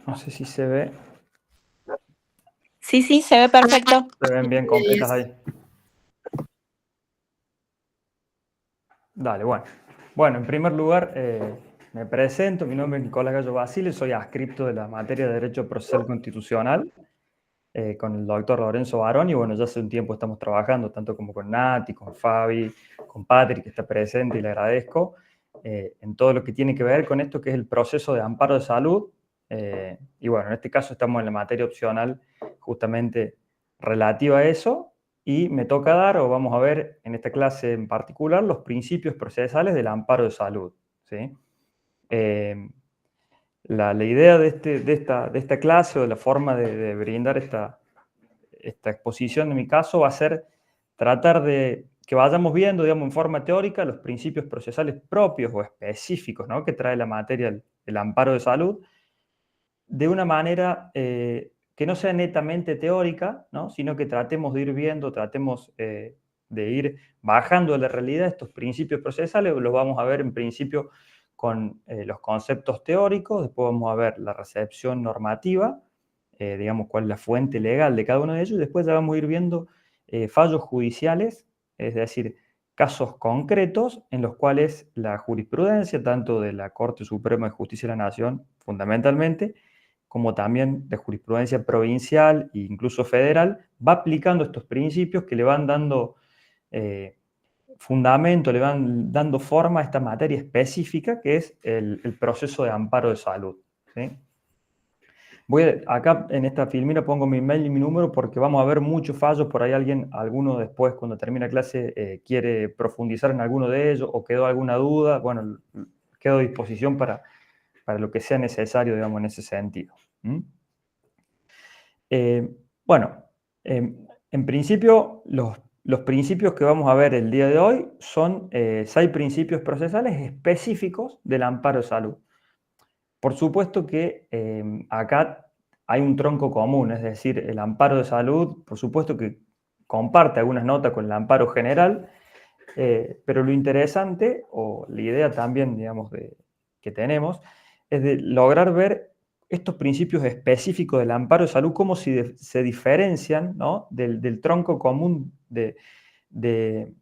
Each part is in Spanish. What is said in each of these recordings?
No sé si se ve. Sí, sí, se ve perfecto. Se ven bien completas ahí. Dale, bueno. Bueno, en primer lugar, me presento. Mi nombre es Nicolás Gallo Basile, soy adscripto de la materia de Derecho Procesal Constitucional con el doctor Lorenzo Barón. Y bueno, ya hace un tiempo estamos trabajando, tanto como con Nati, con Fabi, con Patrick, que está presente y le agradezco, en todo lo que tiene que ver con esto que es el proceso de amparo de salud. Y bueno, en este caso estamos en la materia opcional justamente relativa a eso. Y me toca dar, o vamos a ver en esta clase en particular, los principios procesales del amparo de salud, ¿sí? La idea de esta clase o de la forma de brindar esta exposición, en mi caso, va a ser tratar de que vayamos viendo, digamos, en forma teórica los principios procesales propios o específicos, ¿no?, que trae la materia el amparo de salud, de una manera que no sea netamente teórica, ¿no?, sino que tratemos de ir viendo, tratemos de ir bajando de la realidad estos principios procesales. Los vamos a ver en principio con los conceptos teóricos, después vamos a ver la recepción normativa, digamos cuál es la fuente legal de cada uno de ellos, y después ya vamos a ir viendo fallos judiciales, es decir, casos concretos en los cuales la jurisprudencia, tanto de la Corte Suprema de Justicia de la Nación, fundamentalmente, como también de jurisprudencia provincial e incluso federal, va aplicando estos principios que le van dando fundamento, le van dando forma a esta materia específica que es el proceso de amparo de salud, ¿sí? Acá en esta filmina pongo mi mail y mi número porque vamos a ver muchos fallos. Por ahí alguno después, cuando termine la clase, quiere profundizar en alguno de ellos o quedó alguna duda. Bueno, quedo a disposición para lo que sea necesario, digamos, en ese sentido. Bueno, en principio, los principios que vamos a ver el día de hoy son 6 principios procesales específicos del amparo de salud. Por supuesto que acá hay un tronco común, es decir, el amparo de salud, por supuesto que comparte algunas notas con el amparo general, pero lo interesante, o la idea también, digamos, que tenemos, es de lograr ver estos principios específicos del amparo de salud, cómo se diferencian, ¿no?, del tronco común de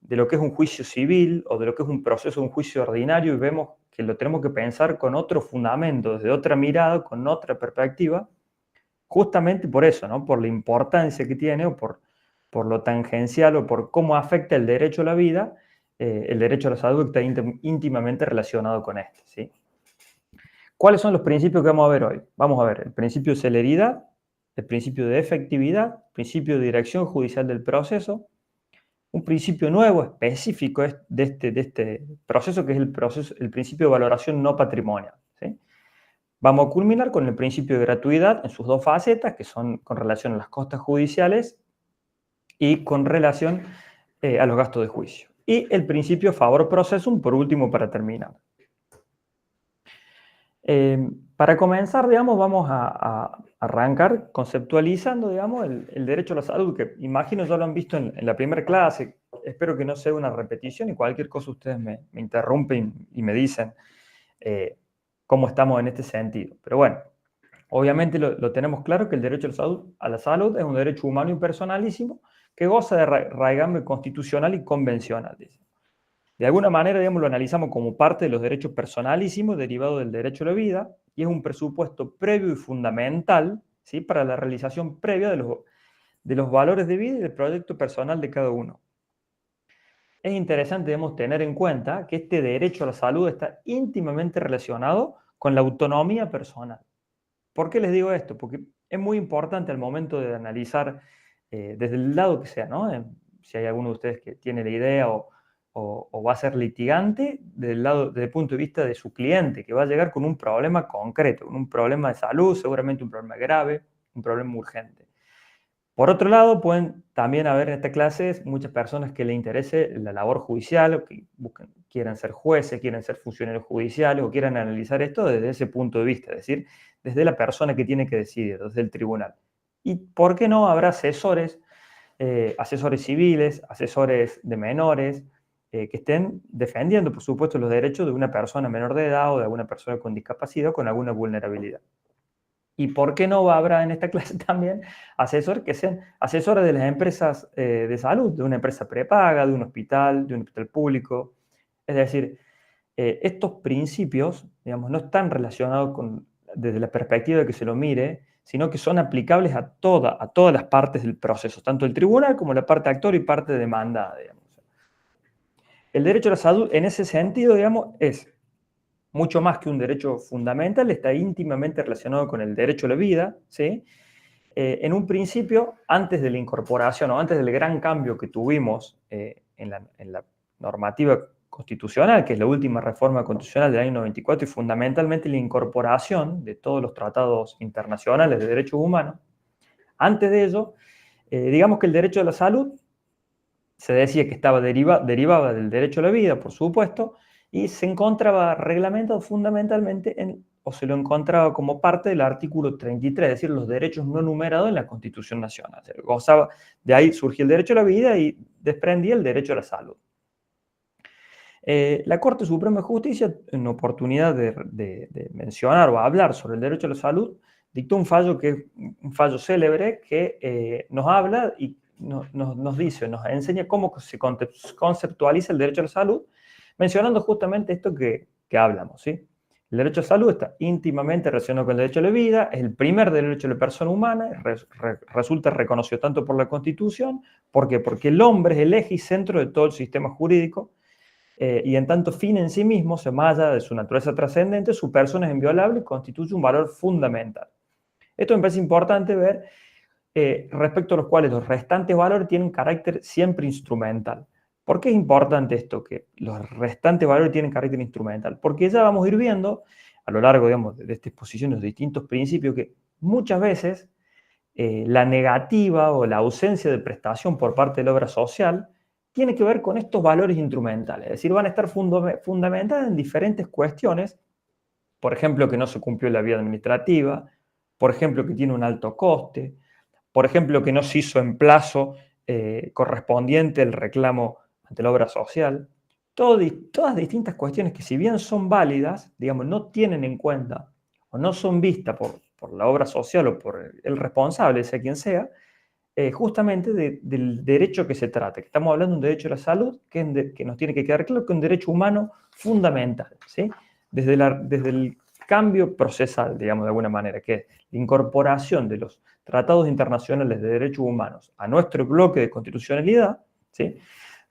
lo que es un juicio civil o de lo que es un proceso, un juicio ordinario, y vemos que lo tenemos que pensar con otro fundamento, desde otra mirada, con otra perspectiva, justamente por eso, ¿no?, por la importancia que tiene o por lo tangencial o por cómo afecta el derecho a la vida. El derecho a la salud está íntimamente relacionado con este, ¿sí? ¿Cuáles son los principios que vamos a ver hoy? Vamos a ver el principio de celeridad, el principio de efectividad, el principio de dirección judicial del proceso, un principio nuevo, específico de este proceso, que es el principio de valoración no patrimonial, ¿sí? Vamos a culminar con el principio de gratuidad en sus dos facetas, que son con relación a las costas judiciales y con relación a los gastos de juicio. Y el principio favor processum, por último, para terminar. Para comenzar, digamos, vamos a arrancar conceptualizando, digamos, el derecho a la salud, que imagino ya lo han visto en la primera clase. Espero que no sea una repetición y cualquier cosa ustedes me interrumpen y me dicen cómo estamos en este sentido. Pero bueno, obviamente lo tenemos claro que el derecho a la salud es un derecho humano y personalísimo que goza de raigambre constitucional y convencional, dice. De alguna manera, digamos, lo analizamos como parte de los derechos personalísimos derivados del derecho a la vida, y es un presupuesto previo y fundamental, ¿sí?, para la realización previa de los valores de vida y del proyecto personal de cada uno. Es interesante, debemos tener en cuenta que este derecho a la salud está íntimamente relacionado con la autonomía personal. ¿Por qué les digo esto? Porque es muy importante al momento de analizar, desde el lado que sea, ¿no? Si hay alguno de ustedes que tiene la idea o va a ser litigante, desde el punto de vista de su cliente, que va a llegar con un problema concreto, con un problema de salud, seguramente un problema grave, un problema urgente. Por otro lado, pueden también haber en esta clase muchas personas que les interese la labor judicial, o que quieran ser jueces, quieran ser funcionarios judiciales, o quieran analizar esto desde ese punto de vista, es decir, desde la persona que tiene que decidir, desde el tribunal. Y ¿por qué no habrá asesores, asesores civiles, asesores de menores, que estén defendiendo, por supuesto, los derechos de una persona menor de edad o de alguna persona con discapacidad o con alguna vulnerabilidad? ¿Y por qué no habrá en esta clase también asesores que sean asesores de las empresas de salud, de una empresa prepaga, de un hospital público? Es decir, estos principios, digamos, no están relacionados desde la perspectiva de que se lo mire, sino que son aplicables a todas las partes del proceso, tanto el tribunal como la parte actor y parte demandada, digamos. El derecho a la salud, en ese sentido, digamos, es mucho más que un derecho fundamental, está íntimamente relacionado con el derecho a la vida, ¿sí? En un principio, antes de la incorporación o antes del gran cambio que tuvimos en la normativa constitucional, que es la última reforma constitucional del año 94, y fundamentalmente la incorporación de todos los tratados internacionales de derechos humanos, antes de ello, digamos que el derecho a la salud se decía que derivaba del derecho a la vida, por supuesto, y se encontraba reglamentado fundamentalmente o se lo encontraba como parte del artículo 33, es decir, los derechos no numerados en la Constitución Nacional. Se gozaba, de ahí surgió el derecho a la vida y desprendía el derecho a la salud. La Corte Suprema de Justicia, en oportunidad de mencionar o hablar sobre el derecho a la salud, dictó un fallo que es un fallo célebre que nos habla y nos dice, nos enseña cómo se conceptualiza el derecho a la salud, mencionando justamente esto que hablamos, ¿sí? El derecho a la salud está íntimamente relacionado con el derecho a la vida, es el primer derecho de la persona humana, resulta reconocido tanto por la Constitución, ¿por qué? Porque el hombre es el eje y centro de todo el sistema jurídico, y en tanto fin en sí mismo, más allá de su naturaleza trascendente, su persona es inviolable y constituye un valor fundamental. Esto me parece importante ver, respecto a los cuales los restantes valores tienen carácter siempre instrumental. ¿Por qué es importante esto, que los restantes valores tienen carácter instrumental? Porque ya vamos a ir viendo, a lo largo, digamos, de esta exposición, los distintos principios, que muchas veces la negativa o la ausencia de prestación por parte de la obra social tiene que ver con estos valores instrumentales, es decir, van a estar fundamentadas en diferentes cuestiones, por ejemplo, que no se cumplió la vía administrativa, por ejemplo, que tiene un alto coste, por ejemplo, que no se hizo en plazo correspondiente el reclamo ante la obra social. Todas distintas cuestiones que, si bien son válidas, digamos, no tienen en cuenta o no son vistas por la obra social o por el responsable, sea quien sea, justamente del derecho que se trata. Que estamos hablando de un derecho a la salud que nos tiene que quedar claro que es un derecho humano fundamental, ¿sí? Desde el cambio procesal, digamos, de alguna manera, que es la incorporación de los tratados internacionales de derechos humanos a nuestro bloque de constitucionalidad, ¿sí?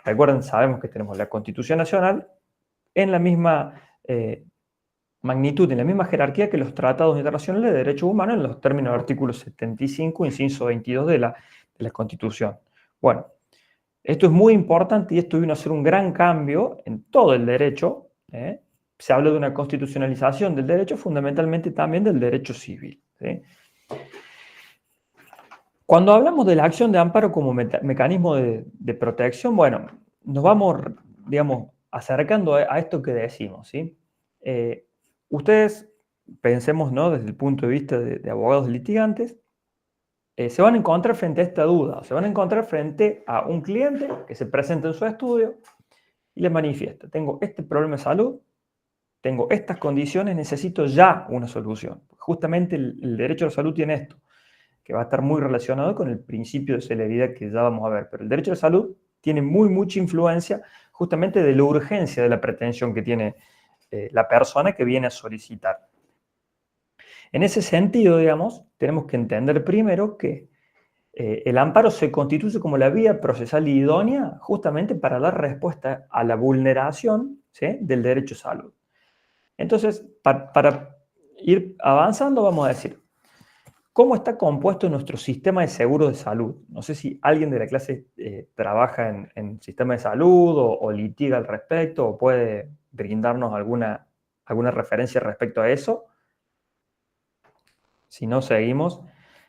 Recuerden, sabemos que tenemos la Constitución Nacional en la misma magnitud, en la misma jerarquía que los tratados internacionales de derechos humanos en los términos del artículo 75, inciso 22 de la Constitución. Bueno, esto es muy importante y esto vino a ser un gran cambio en todo el derecho. Se habla de una constitucionalización del derecho, fundamentalmente también del derecho civil, ¿sí? Cuando hablamos de la acción de amparo como mecanismo de protección, bueno, nos vamos, digamos, acercando a esto que decimos, ¿sí? Ustedes, pensemos, ¿no?, desde el punto de vista de abogados litigantes, se van a encontrar frente a esta duda, se van a encontrar frente a un cliente que se presenta en su estudio y le manifiesta: tengo este problema de salud, tengo estas condiciones, necesito ya una solución. Justamente el derecho a la salud tiene esto, que va a estar muy relacionado con el principio de celeridad que ya vamos a ver, pero el derecho a la salud tiene mucha influencia justamente de la urgencia de la pretensión que tiene la persona que viene a solicitar. En ese sentido, digamos, tenemos que entender primero que el amparo se constituye como la vía procesal idónea justamente para dar respuesta a la vulneración, ¿sí?, del derecho a salud. Entonces, para ir avanzando, vamos a decir, ¿cómo está compuesto nuestro sistema de seguro de salud? No sé si alguien de la clase trabaja en sistema de salud o litiga al respecto o puede brindarnos alguna referencia respecto a eso. Si no, seguimos.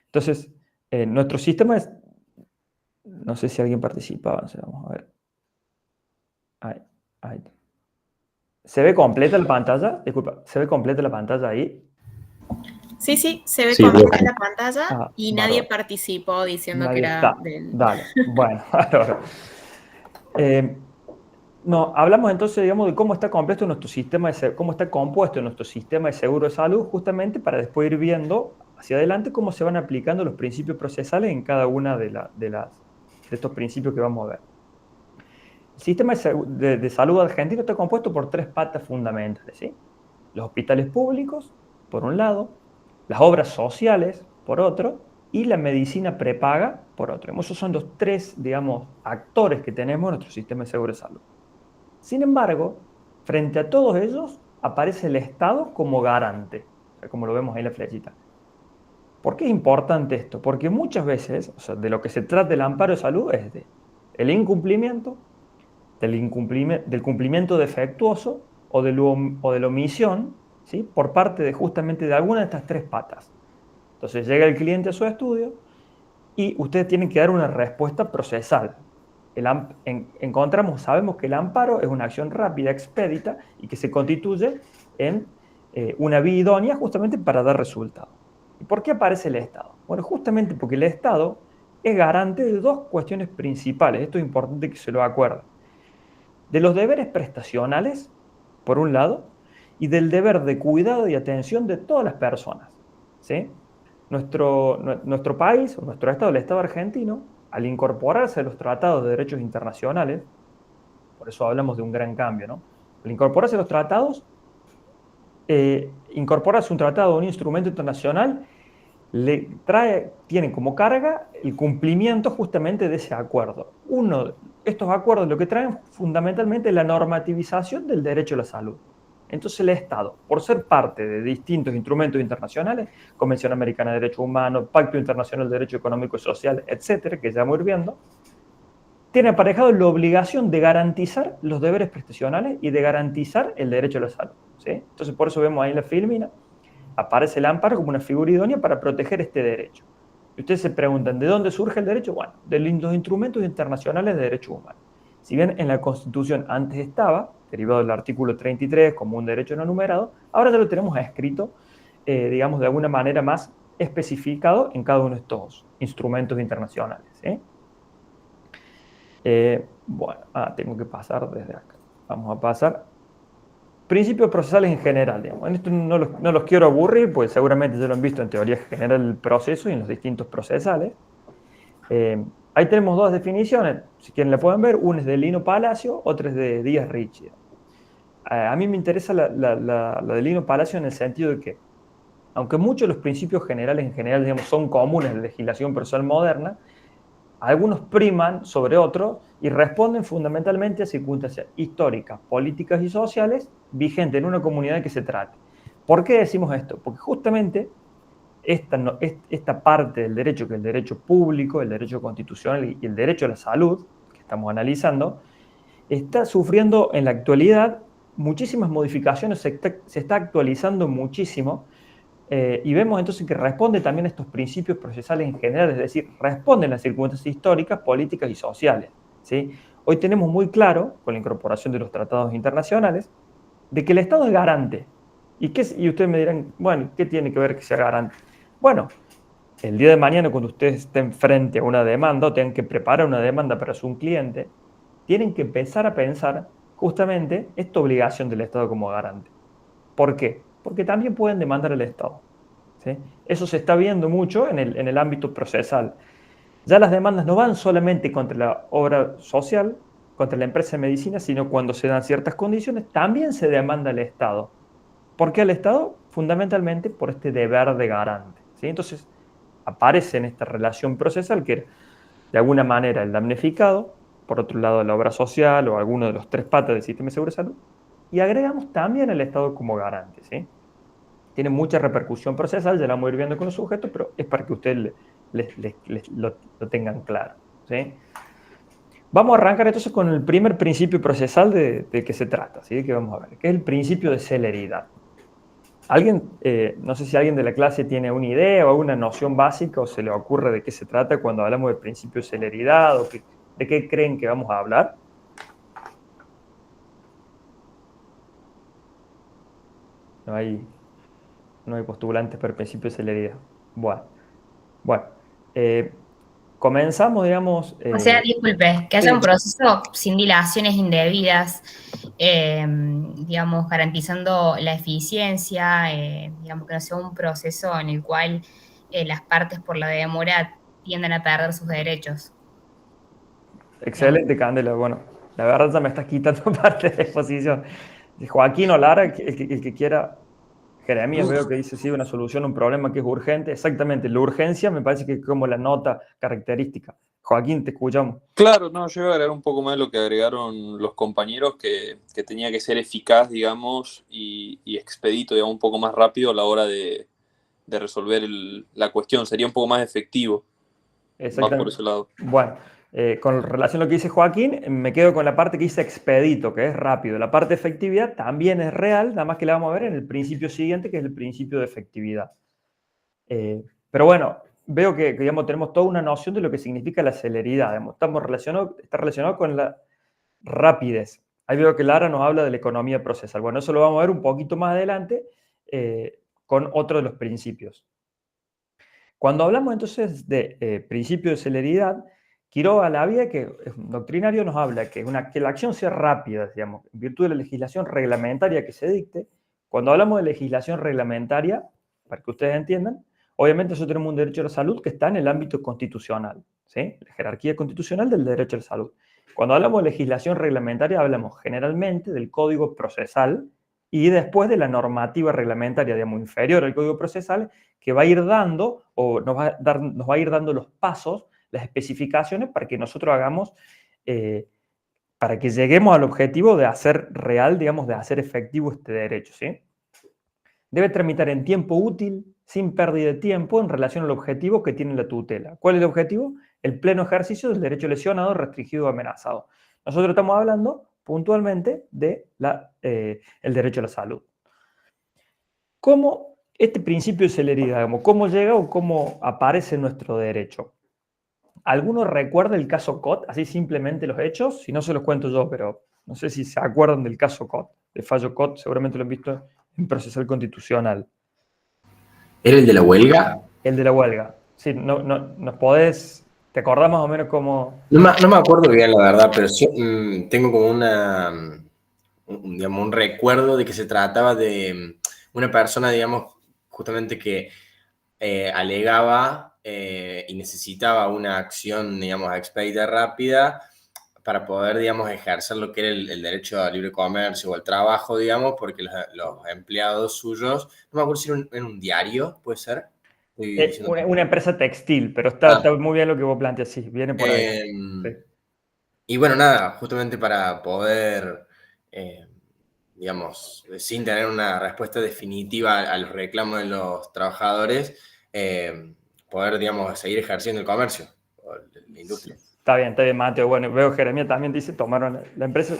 Entonces, nuestro sistema es... No sé si alguien participaba, no sé, vamos a ver. Ahí. ¿Se ve completa la pantalla? Disculpa, ¿se ve completa la pantalla ahí? Sí, se ve completa la pantalla y nadie bárbaro. participó diciendo Nadie que era del... Dale, bueno, ahora. No, hablamos entonces, digamos, de cómo está compuesto nuestro sistema de seguro de salud, justamente para después ir viendo hacia adelante cómo se van aplicando los principios procesales en cada una de estos principios que vamos a ver. El sistema de salud argentino está compuesto por 3 patas fundamentales, ¿sí? Los hospitales públicos, por un lado, las obras sociales, por otro, y la medicina prepaga, por otro. Esos son los 3, digamos, actores que tenemos en nuestro sistema de seguro de salud. Sin embargo, frente a todos ellos, aparece el Estado como garante, o sea, como lo vemos ahí en la flechita. ¿Por qué es importante esto? Porque muchas veces, o sea, de lo que se trata el amparo de salud es de el incumplimiento, del cumplimiento defectuoso o de la omisión, ¿sí? Por parte de justamente de alguna de estas 3 patas. Entonces llega el cliente a su estudio y ustedes tienen que dar una respuesta procesal. Sabemos que el amparo es una acción rápida, expedita y que se constituye en una vía idónea justamente para dar resultados. ¿Y por qué aparece el Estado? Bueno, justamente porque el Estado es garante de 2 cuestiones principales. Esto es importante que se lo acuerden. De los deberes prestacionales, por un lado, y del deber de cuidado y atención de todas las personas, ¿sí? Nuestro país, o nuestro Estado, el Estado argentino, al incorporarse a los tratados de derechos internacionales, por eso hablamos de un gran cambio, ¿no? Al incorporarse a los tratados, incorporarse un tratado, un instrumento internacional, tiene como carga el cumplimiento justamente de ese acuerdo. Estos acuerdos lo que traen fundamentalmente es la normativización del derecho a la salud. Entonces el Estado, por ser parte de distintos instrumentos internacionales, Convención Americana de Derechos Humanos, Pacto Internacional de Derecho Económico y Social, etcétera, que ya vamos a ir viendo, tiene aparejado la obligación de garantizar los deberes prestacionales y de garantizar el derecho a la salud, ¿sí? Entonces por eso vemos ahí en la filmina, aparece el amparo como una figura idónea para proteger este derecho. Y ustedes se preguntan, ¿de dónde surge el derecho? Bueno, de los instrumentos internacionales de derechos humanos. Si bien en la Constitución antes estaba, derivado del artículo 33 como un derecho no numerado, ahora ya lo tenemos escrito, digamos, de alguna manera más especificado en cada uno de estos instrumentos internacionales, ¿sí? Bueno, tengo que pasar desde acá. Vamos a pasar. Principios procesales en general, digamos. En esto no los quiero aburrir, pues seguramente ya lo han visto en teoría general del proceso y en los distintos procesales. Ahí tenemos 2 definiciones, si quieren la pueden ver, una es de Lino Palacio, otra es de Díaz Ricci. A mí me interesa la de Lino Palacio en el sentido de que, aunque muchos de los principios generales en general, digamos, son comunes en la legislación procesal moderna, algunos priman sobre otros y responden fundamentalmente a circunstancias históricas, políticas y sociales vigentes en una comunidad que se trate. ¿Por qué decimos esto? Porque justamente esta parte del derecho, que es el derecho público, el derecho constitucional y el derecho a la salud, que estamos analizando, está sufriendo en la actualidad muchísimas modificaciones, se está actualizando muchísimo. Y vemos entonces que responde también a estos principios procesales en general, es decir, responden a las circunstancias históricas, políticas y sociales, ¿sí? Hoy tenemos muy claro, con la incorporación de los tratados internacionales, de que el Estado es garante. Y ustedes me dirán, bueno, ¿qué tiene que ver que sea garante? Bueno, el día de mañana cuando ustedes estén frente a una demanda o tengan que preparar una demanda para su cliente, tienen que empezar a pensar justamente esta obligación del Estado como garante. ¿Por qué? Porque también pueden demandar al Estado, ¿sí? Eso se está viendo mucho en el ámbito procesal. Ya las demandas no van solamente contra la obra social, contra la empresa de medicina, sino cuando se dan ciertas condiciones, también se demanda al Estado. ¿Por qué al Estado? Fundamentalmente por este deber de garante, ¿sí? Entonces, aparece en esta relación procesal que de alguna manera el damnificado, por otro lado la obra social o alguno de los 3 patas del sistema de seguridad de salud, y agregamos también al Estado como garante, ¿sí? Tiene mucha repercusión procesal, ya la vamos a ir viendo con los sujetos, pero es para que ustedes lo tengan claro, ¿sí? Vamos a arrancar entonces con el primer principio procesal de que se trata, ¿sí? Que vamos a ver, que es el principio de celeridad. No sé si alguien de la clase tiene una idea o alguna noción básica o se le ocurre de qué se trata cuando hablamos del principio de celeridad o de qué creen que vamos a hablar. No hay postulantes para el principio de celeridad. Bueno, comenzamos, digamos. O sea, disculpe, que haya un proceso sin dilaciones indebidas, digamos, garantizando la eficiencia, digamos, que no sea un proceso en el cual las partes por la demora tienden a perder sus derechos. Excelente, Candela. Bueno, la verdad ya me estás quitando parte de la exposición. De Joaquín o Lara, el que quiera. Jeremías veo que dice, sí, una solución, un problema que es urgente. Exactamente, la urgencia me parece que es como la nota característica. Joaquín, te escuchamos. Claro, no, yo iba a agregar un poco más lo que agregaron los compañeros, que tenía que ser eficaz, digamos, y expedito, digamos, un poco más rápido a la hora de resolver la cuestión. Sería un poco más efectivo. Va por ese lado. Bueno, con relación a lo que dice Joaquín, me quedo con la parte que dice expedito, que es rápido. La parte de efectividad también es real, nada más que la vamos a ver en el principio siguiente, que es el principio de efectividad. Pero bueno, veo que digamos, tenemos toda una noción de lo que significa la celeridad. Digamos, está relacionado con la rapidez. Ahí veo que Lara nos habla de la economía procesal. Bueno, eso lo vamos a ver un poquito más adelante con otro de los principios. Cuando hablamos entonces de principio de celeridad, Quiroga Lavie, que es un doctrinario, nos habla que la acción sea rápida, digamos, en virtud de la legislación reglamentaria que se dicte. Cuando hablamos de legislación reglamentaria, para que ustedes entiendan, obviamente nosotros tenemos un derecho a la salud que está en el ámbito constitucional, ¿sí? La jerarquía constitucional del derecho a la salud. Cuando hablamos de legislación reglamentaria, hablamos generalmente del código procesal y después de la normativa reglamentaria, digamos, inferior al código procesal, que va a ir dando, o nos va a ir dando los pasos, las especificaciones para que nosotros hagamos, para que lleguemos al objetivo de hacer real, digamos, de hacer efectivo este derecho, ¿sí? Debe tramitar en tiempo útil, sin pérdida de tiempo, en relación al objetivo que tiene la tutela. ¿Cuál es el objetivo? El pleno ejercicio del derecho lesionado, restringido o amenazado. Nosotros estamos hablando puntualmente de el derecho a la salud. ¿Cómo este principio de celeridad, digamos, cómo llega o cómo aparece nuestro derecho? ¿Alguno recuerda el caso Cot? Así simplemente los hechos, si no se los cuento yo, pero no sé si se acuerdan del caso Cot, del fallo Cot, seguramente lo han visto en procesal constitucional. ¿Era el de la huelga? El de la huelga. Sí, ¿nos podés, te acordás más o menos cómo? No me acuerdo bien, la verdad, pero sí, tengo como digamos, un recuerdo de que se trataba de una persona, digamos, justamente que alegaba y necesitaba una acción, digamos, expedita rápida para poder, digamos, ejercer lo que era el derecho al libre comercio o al trabajo, digamos, porque los empleados suyos, no me acuerdo si era un diario, ¿puede ser? Una empresa textil, pero está muy bien lo que vos planteas, sí, viene por ahí. Sí. Y bueno, nada, justamente para poder, digamos, sin tener una respuesta definitiva a los reclamos de los trabajadores, poder, digamos, seguir ejerciendo el comercio o la industria. Está bien, Mateo. Bueno, veo que Jeremías también dice, tomaron la empresa,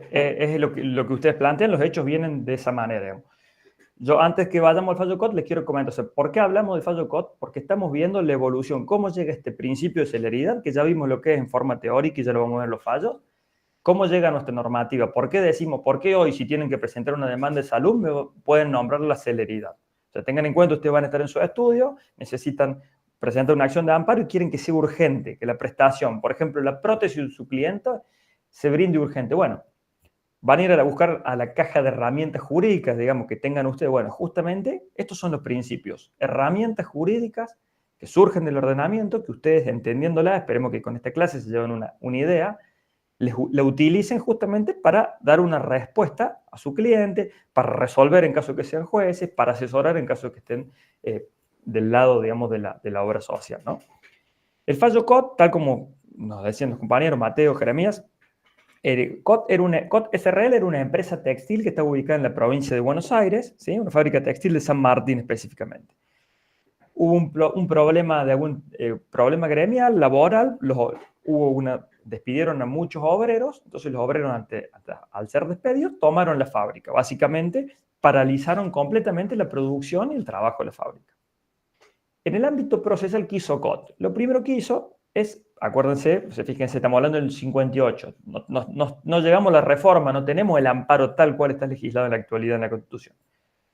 es lo que ustedes plantean, los hechos vienen de esa manera, digamos. Yo, antes que vayamos al fallo COT, les quiero comentar, o sea, ¿por qué hablamos del fallo COT? Porque estamos viendo la evolución, cómo llega este principio de celeridad, que ya vimos lo que es en forma teórica y ya lo vamos a ver en los fallos, cómo llega a nuestra normativa, por qué hoy si tienen que presentar una demanda de salud me pueden nombrar la celeridad. O sea, tengan en cuenta, ustedes van a estar en su estudio, necesitan presentar una acción de amparo y quieren que sea urgente, que la prestación, por ejemplo, la prótesis de su cliente se brinde urgente. Bueno, van a ir a buscar a la caja de herramientas jurídicas, digamos, que tengan ustedes. Bueno, justamente estos son los principios. Herramientas jurídicas que surgen del ordenamiento, que ustedes entendiéndola, esperemos que con esta clase se lleven una idea, la utilicen justamente para dar una respuesta a su cliente, para resolver en caso de que sean jueces, para asesorar en caso de que estén del lado, digamos, de la obra social, ¿no? El fallo COT, tal como nos decían los compañeros Mateo, Jeremías, COT SRL era una empresa textil que estaba ubicada en la provincia de Buenos Aires, ¿sí? Una fábrica textil de San Martín específicamente. Hubo un problema problema gremial, laboral, despidieron a muchos obreros, entonces los obreros al ser despedidos tomaron la fábrica, básicamente paralizaron completamente la producción y el trabajo de la fábrica. En el ámbito procesal, ¿qué hizo COT? Lo primero que hizo es, acuérdense, fíjense, estamos hablando del 58, no llegamos a la reforma, no tenemos el amparo tal cual está legislado en la actualidad en la Constitución.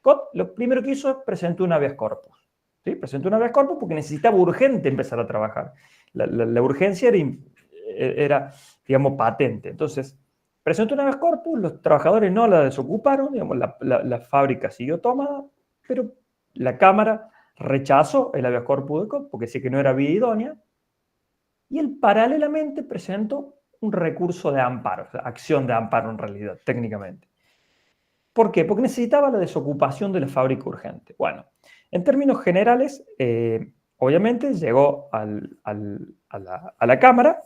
COT lo primero que hizo es presentó un habeas corpus. ¿Sí? Presentó un habeas corpus porque necesitaba urgente empezar a trabajar. La urgencia era, digamos, patente. Entonces, presentó un habeas corpus, los trabajadores no la desocuparon, digamos, la fábrica siguió tomada, pero la Cámara rechazó el habeas corpus de Cobb porque decía que no era vía idónea, y él paralelamente presentó un recurso de amparo, o sea, acción de amparo en realidad, técnicamente. ¿Por qué? Porque necesitaba la desocupación de la fábrica urgente. Bueno, en términos generales, obviamente llegó a la Cámara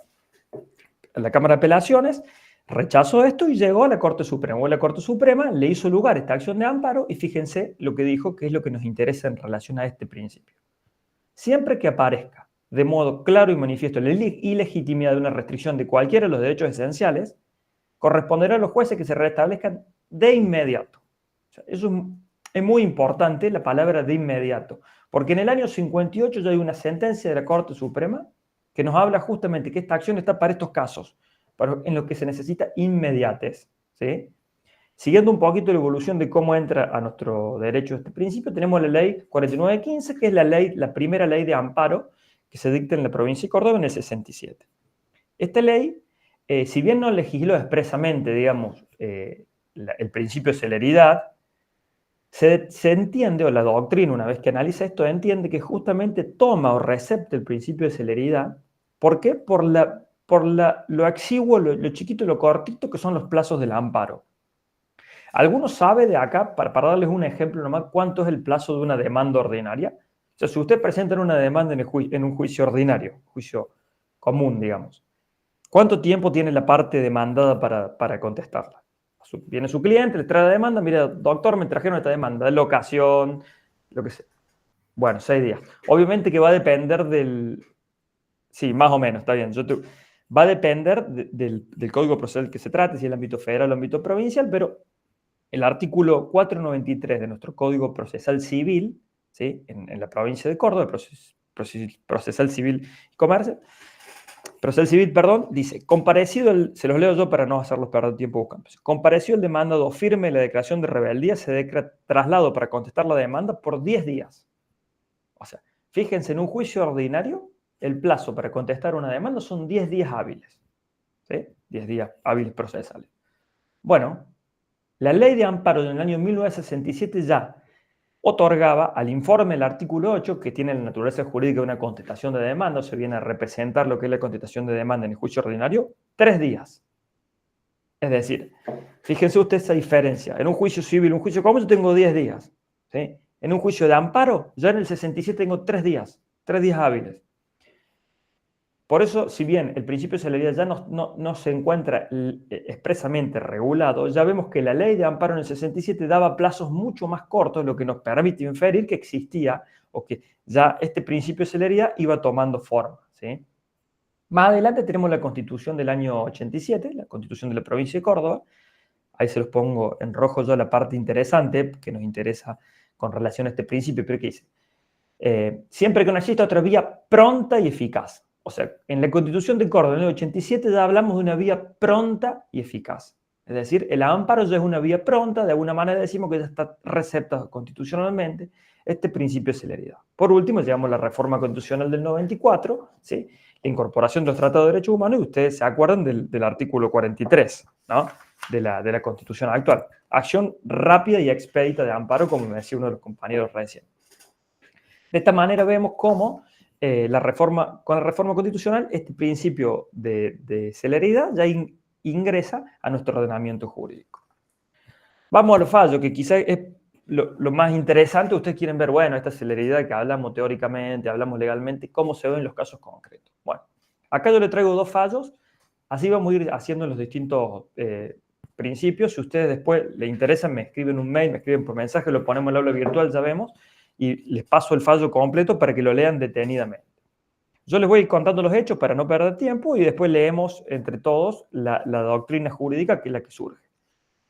de Apelaciones, rechazó esto y llegó a la Corte Suprema. O la Corte Suprema le hizo lugar a esta acción de amparo y fíjense lo que dijo, que es lo que nos interesa en relación a este principio. Siempre que aparezca de modo claro y manifiesto la ilegitimidad de una restricción de cualquiera de los derechos esenciales, corresponderá a los jueces que se restablezcan de inmediato. O sea, eso es muy importante, la palabra de inmediato, porque en el año 58 ya hay una sentencia de la Corte Suprema que nos habla justamente que esta acción está para estos casos, en los que se necesita inmediatez, ¿sí? Siguiendo un poquito la evolución de cómo entra a nuestro derecho este principio, tenemos la ley 4915, que es la primera ley de amparo que se dicta en la provincia de Córdoba en el 67. Esta ley, si bien no legisló expresamente, digamos, el principio de celeridad, se entiende, o la doctrina, una vez que analiza esto, entiende que justamente toma o recepta el principio de celeridad. ¿Por qué? Por lo exiguo, lo chiquito y lo cortito que son los plazos del amparo. ¿Alguno sabe de acá, para darles un ejemplo nomás, cuánto es el plazo de una demanda ordinaria? O sea, si usted presenta una demanda en un juicio ordinario, juicio común, digamos, ¿cuánto tiempo tiene la parte demandada para contestarla? Viene su cliente, le trae la demanda, mira, doctor, me trajeron esta demanda, de locación, lo que sea. Bueno, 6 días. Obviamente que va a depender del... Sí, más o menos, está bien. Va a depender del código procesal que se trate, si es el ámbito federal o el ámbito provincial, pero el artículo 493 de nuestro Código Procesal Civil, ¿sí? en la provincia de Córdoba, Procesal Civil y Comercio, Procesal Civil, perdón, dice, se los leo yo para no hacerlos perder tiempo buscando. Comparecido el demandado firme la declaración de rebeldía, se declara traslado para contestar la demanda por 10 días. O sea, fíjense, en un juicio ordinario, el plazo para contestar una demanda son 10 días hábiles. ¿Sí? 10 días hábiles procesales. Bueno, la ley de amparo del año 1967 ya otorgaba al informe el artículo 8, que tiene la naturaleza jurídica de una contestación de demanda, o se viene a representar lo que es la contestación de demanda en el juicio ordinario, 3 días. Es decir, fíjense ustedes esa diferencia. En un juicio civil, un juicio común, yo tengo 10 días. ¿Sí? En un juicio de amparo, ya en el 67 tengo 3 días hábiles. Por eso, si bien el principio de celeridad ya no se encuentra expresamente regulado, ya vemos que la ley de amparo en el 67 daba plazos mucho más cortos, lo que nos permite inferir que existía o que ya este principio de celeridad iba tomando forma, ¿sí? Más adelante tenemos la Constitución del año 87, la Constitución de la provincia de Córdoba. Ahí se los pongo en rojo yo la parte interesante que nos interesa con relación a este principio, pero ¿qué dice? Siempre que no exista otra vía pronta y eficaz. O sea, en la Constitución de Córdoba, en el 87, ya hablamos de una vía pronta y eficaz. Es decir, el amparo ya es una vía pronta, de alguna manera decimos que ya está receptado constitucionalmente este principio de celeridad. Por último, llevamos la reforma constitucional del 94, ¿sí? La incorporación de los tratados de derechos humanos, y ustedes se acuerdan del artículo 43, ¿no? de la Constitución actual. Acción rápida y expedita de amparo, como me decía uno de los compañeros recién. De esta manera vemos cómo con la reforma constitucional este principio de celeridad ya ingresa a nuestro ordenamiento jurídico. Vamos al fallo, que quizá es lo más interesante. Ustedes quieren ver, bueno, esta celeridad que hablamos teóricamente, hablamos legalmente, cómo se ve en los casos concretos. Bueno, acá yo le traigo 2 fallos, así vamos a ir haciendo los distintos principios. Si ustedes después les interesan, me escriben un mail, me escriben por mensaje, lo ponemos en el aula virtual, ya vemos, y les paso el fallo completo para que lo lean detenidamente. Yo les voy a ir contando los hechos para no perder tiempo y después leemos entre todos la doctrina jurídica, que es la que surge.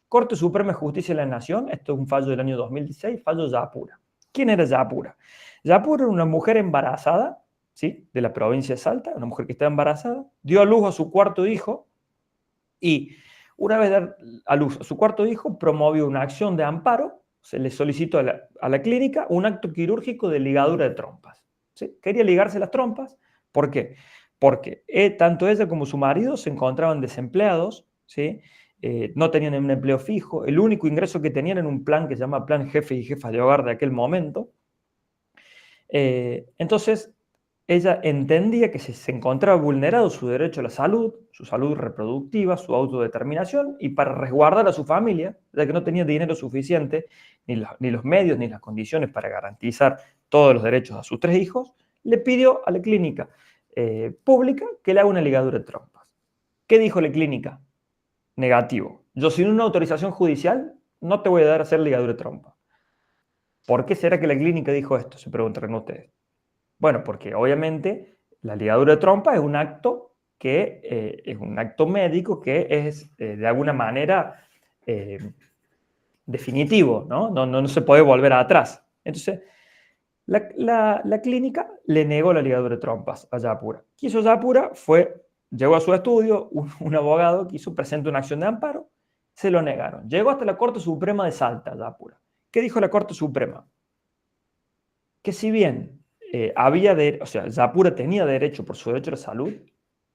Corte Suprema de Justicia de la Nación, esto es un fallo del año 2016, fallo Yapura. ¿Quién era Yapura? Yapura era una mujer embarazada, ¿sí? De la provincia de Salta, una mujer que estaba embarazada, dio a luz a su 4.º hijo y una vez dar a luz a su 4.º hijo promovió una acción de amparo. Se le solicitó a la clínica un acto quirúrgico de ligadura de trompas. ¿Sí? Quería ligarse las trompas. ¿Por qué? Porque tanto ella como su marido se encontraban desempleados, ¿sí? No tenían un empleo fijo. El único ingreso que tenían era un plan que se llama Plan Jefes y Jefas de Hogar de aquel momento. Entonces, ella entendía que se encontraba vulnerado su derecho a la salud, su salud reproductiva, su autodeterminación, y para resguardar a su familia, ya que no tenía dinero suficiente, ni los medios, ni las condiciones para garantizar todos los derechos a sus 3 hijos, le pidió a la clínica pública que le haga una ligadura de trompas. ¿Qué dijo la clínica? Negativo. Yo sin una autorización judicial no te voy a dar a hacer ligadura de trompa. ¿Por qué será que la clínica dijo esto? Se preguntarán ustedes. Bueno, porque obviamente la ligadura de trompa es un acto médico que es de alguna manera definitivo, ¿no? No se puede volver atrás. Entonces, la clínica le negó la ligadura de trompas a Yapura. ¿Qué hizo Yapura? Llegó a su estudio, un abogado quiso presentar una acción de amparo, se lo negaron. Llegó hasta la Corte Suprema de Salta, Yapura. ¿Qué dijo la Corte Suprema? Que si bien Yapura tenía derecho por su derecho a la salud,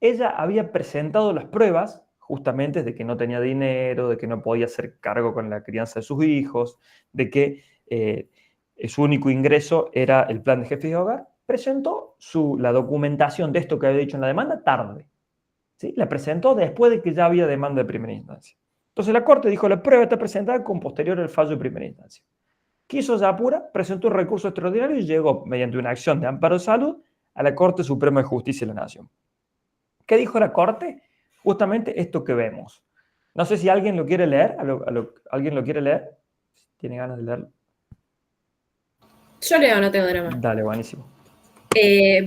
ella había presentado las pruebas justamente de que no tenía dinero, de que no podía hacer cargo con la crianza de sus hijos, de que su único ingreso era el plan de jefes de hogar. Presentó la documentación de esto que había dicho en la demanda tarde. ¿Sí? La presentó después de que ya había demanda de primera instancia. Entonces la Corte dijo, la prueba está presentada con posterior al fallo de primera instancia. ¿Qué hizo Yapura? Presentó un recurso extraordinario y llegó, mediante una acción de amparo de salud, a la Corte Suprema de Justicia de la Nación. ¿Qué dijo la Corte? Justamente esto que vemos. No sé si alguien lo quiere leer. ¿Alguien lo quiere leer? ¿Tiene ganas de leerlo? Yo leo, no tengo drama. Dale, buenísimo.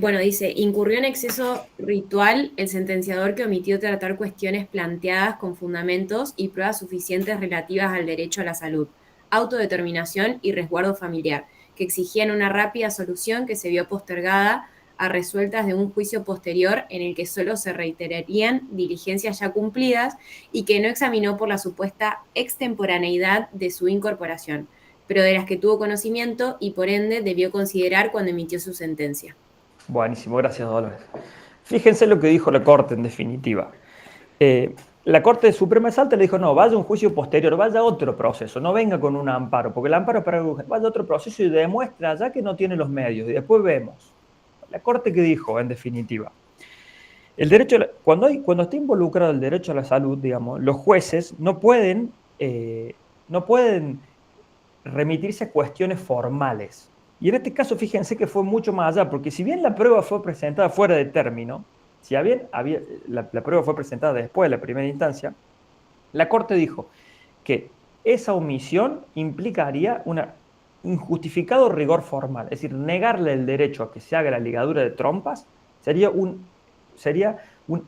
Bueno, dice, incurrió en exceso ritual el sentenciador que omitió tratar cuestiones planteadas con fundamentos y pruebas suficientes relativas al derecho a la salud, autodeterminación y resguardo familiar, que exigían una rápida solución que se vio postergada a resueltas de un juicio posterior en el que solo se reiterarían diligencias ya cumplidas y que no examinó por la supuesta extemporaneidad de su incorporación, pero de las que tuvo conocimiento y por ende debió considerar cuando emitió su sentencia. Buenísimo, gracias Dolores. Fíjense lo que dijo la Corte en definitiva. La Corte Suprema de Salta le dijo, no, vaya a un juicio posterior, vaya a otro proceso, no venga con un amparo, porque el amparo es para vaya a otro proceso y demuestra ya que no tiene los medios, y después vemos. La Corte, ¿qué dijo en definitiva? El derecho, cuando está involucrado el derecho a la salud, digamos, los jueces no pueden remitirse a cuestiones formales. Y en este caso, fíjense que fue mucho más allá, porque si bien la prueba fue presentada fuera de término, si bien la prueba fue presentada después de la primera instancia, la Corte dijo que esa omisión implicaría un injustificado rigor formal, es decir, negarle el derecho a que se haga la ligadura de trompas sería un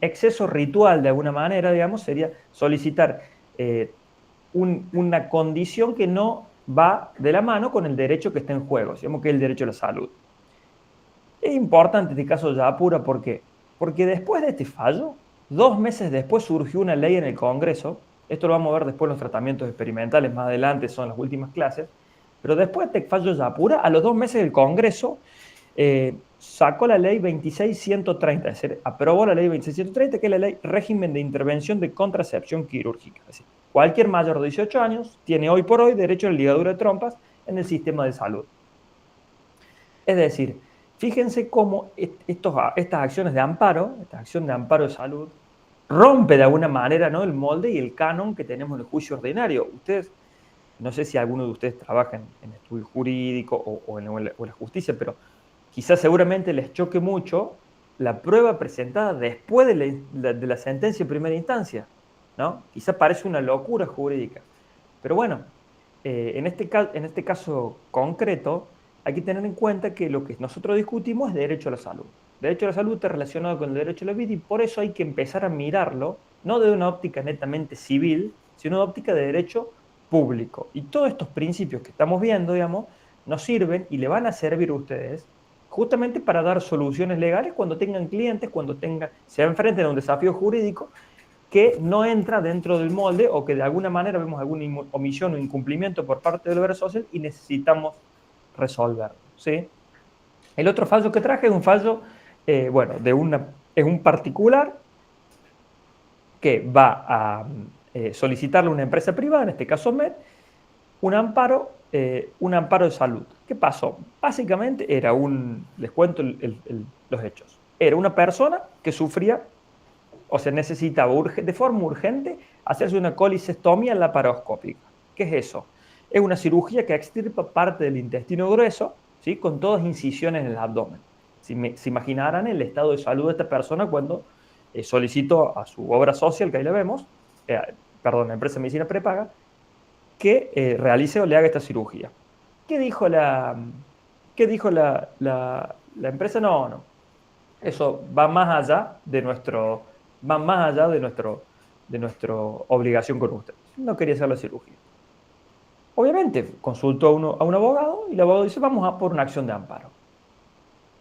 exceso ritual de alguna manera, digamos, sería solicitar una condición que no va de la mano con el derecho que está en juego, digamos que es el derecho a la salud. Es importante este caso de Yapura, ¿por qué? Porque después de este fallo, 2 meses después surgió una ley en el Congreso, esto lo vamos a ver después en los tratamientos experimentales, más adelante son las últimas clases, pero después de este fallo de Yapura, a los 2 meses el Congreso sacó la ley 26130, es decir, aprobó la ley 26130, que es la ley régimen de intervención de contracepción quirúrgica. Es decir, cualquier mayor de 18 años tiene hoy por hoy derecho a la ligadura de trompas en el sistema de salud. Es decir, fíjense cómo estas acciones de amparo, esta acción de amparo de salud, rompe de alguna manera, ¿no?, el molde y el canon que tenemos en el juicio ordinario. Ustedes, no sé si alguno de ustedes trabaja en estudio jurídico o en la justicia, pero quizás seguramente les choque mucho la prueba presentada después de la sentencia en primera instancia, ¿no? Quizás parece una locura jurídica. Pero bueno, en este caso concreto, hay que tener en cuenta que lo que nosotros discutimos es derecho a la salud. Derecho a la salud está relacionado con el derecho a la vida y por eso hay que empezar a mirarlo, no de una óptica netamente civil, sino de una óptica de derecho público. Y todos estos principios que estamos viendo, digamos, nos sirven y le van a servir a ustedes justamente para dar soluciones legales cuando tengan clientes, cuando se enfrenten a un desafío jurídico que no entra dentro del molde o que de alguna manera vemos alguna omisión o incumplimiento por parte del deber social y necesitamos resolverlo, ¿sí? El otro fallo que traje es un fallo, es un particular que va a solicitarle a una empresa privada, en este caso MED, un amparo de salud. ¿Qué pasó? Básicamente era les cuento los hechos. Era una persona que sufría, o sea, necesitaba de forma urgente hacerse una colicectomía laparoscópica. ¿Qué es eso? Es una cirugía que extirpa parte del intestino grueso, ¿sí? Con todas incisiones en el abdomen. Se imaginarán el estado de salud de esta persona cuando solicitó a su obra social, que ahí la vemos, la empresa de medicina prepaga, que realice o le haga esta cirugía. ¿Qué dijo la empresa? No. Eso va más allá de nuestra obligación con usted. No quería hacer la cirugía. Obviamente, consultó a un abogado y el abogado dice, vamos a por una acción de amparo.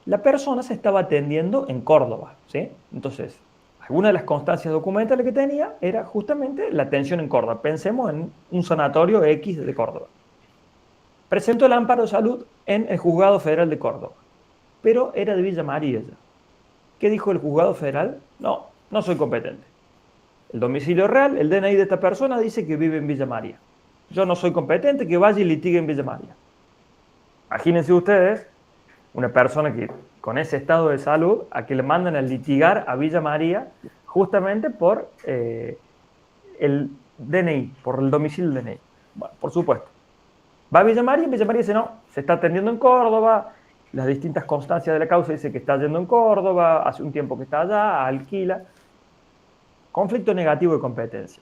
La persona se estaba atendiendo en Córdoba, ¿sí? Entonces, alguna de las constancias documentales que tenía era justamente la atención en Córdoba. Pensemos en un sanatorio X de Córdoba. Presentó el amparo de salud en el Juzgado Federal de Córdoba, pero era de Villa María ya. ¿Qué dijo el Juzgado Federal? No soy competente. El domicilio real, el DNI de esta persona dice que vive en Villa María. Yo no soy competente, que vaya y litigue en Villa María. Imagínense ustedes una persona que con ese estado de salud a que le mandan a litigar a Villa María justamente por el DNI, por el domicilio del DNI. Bueno, por supuesto. Va a Villa María y Villa María dice no, se está atendiendo en Córdoba, las distintas constancias de la causa dice que está yendo en Córdoba, hace un tiempo que está allá, alquila. Conflicto negativo de competencia.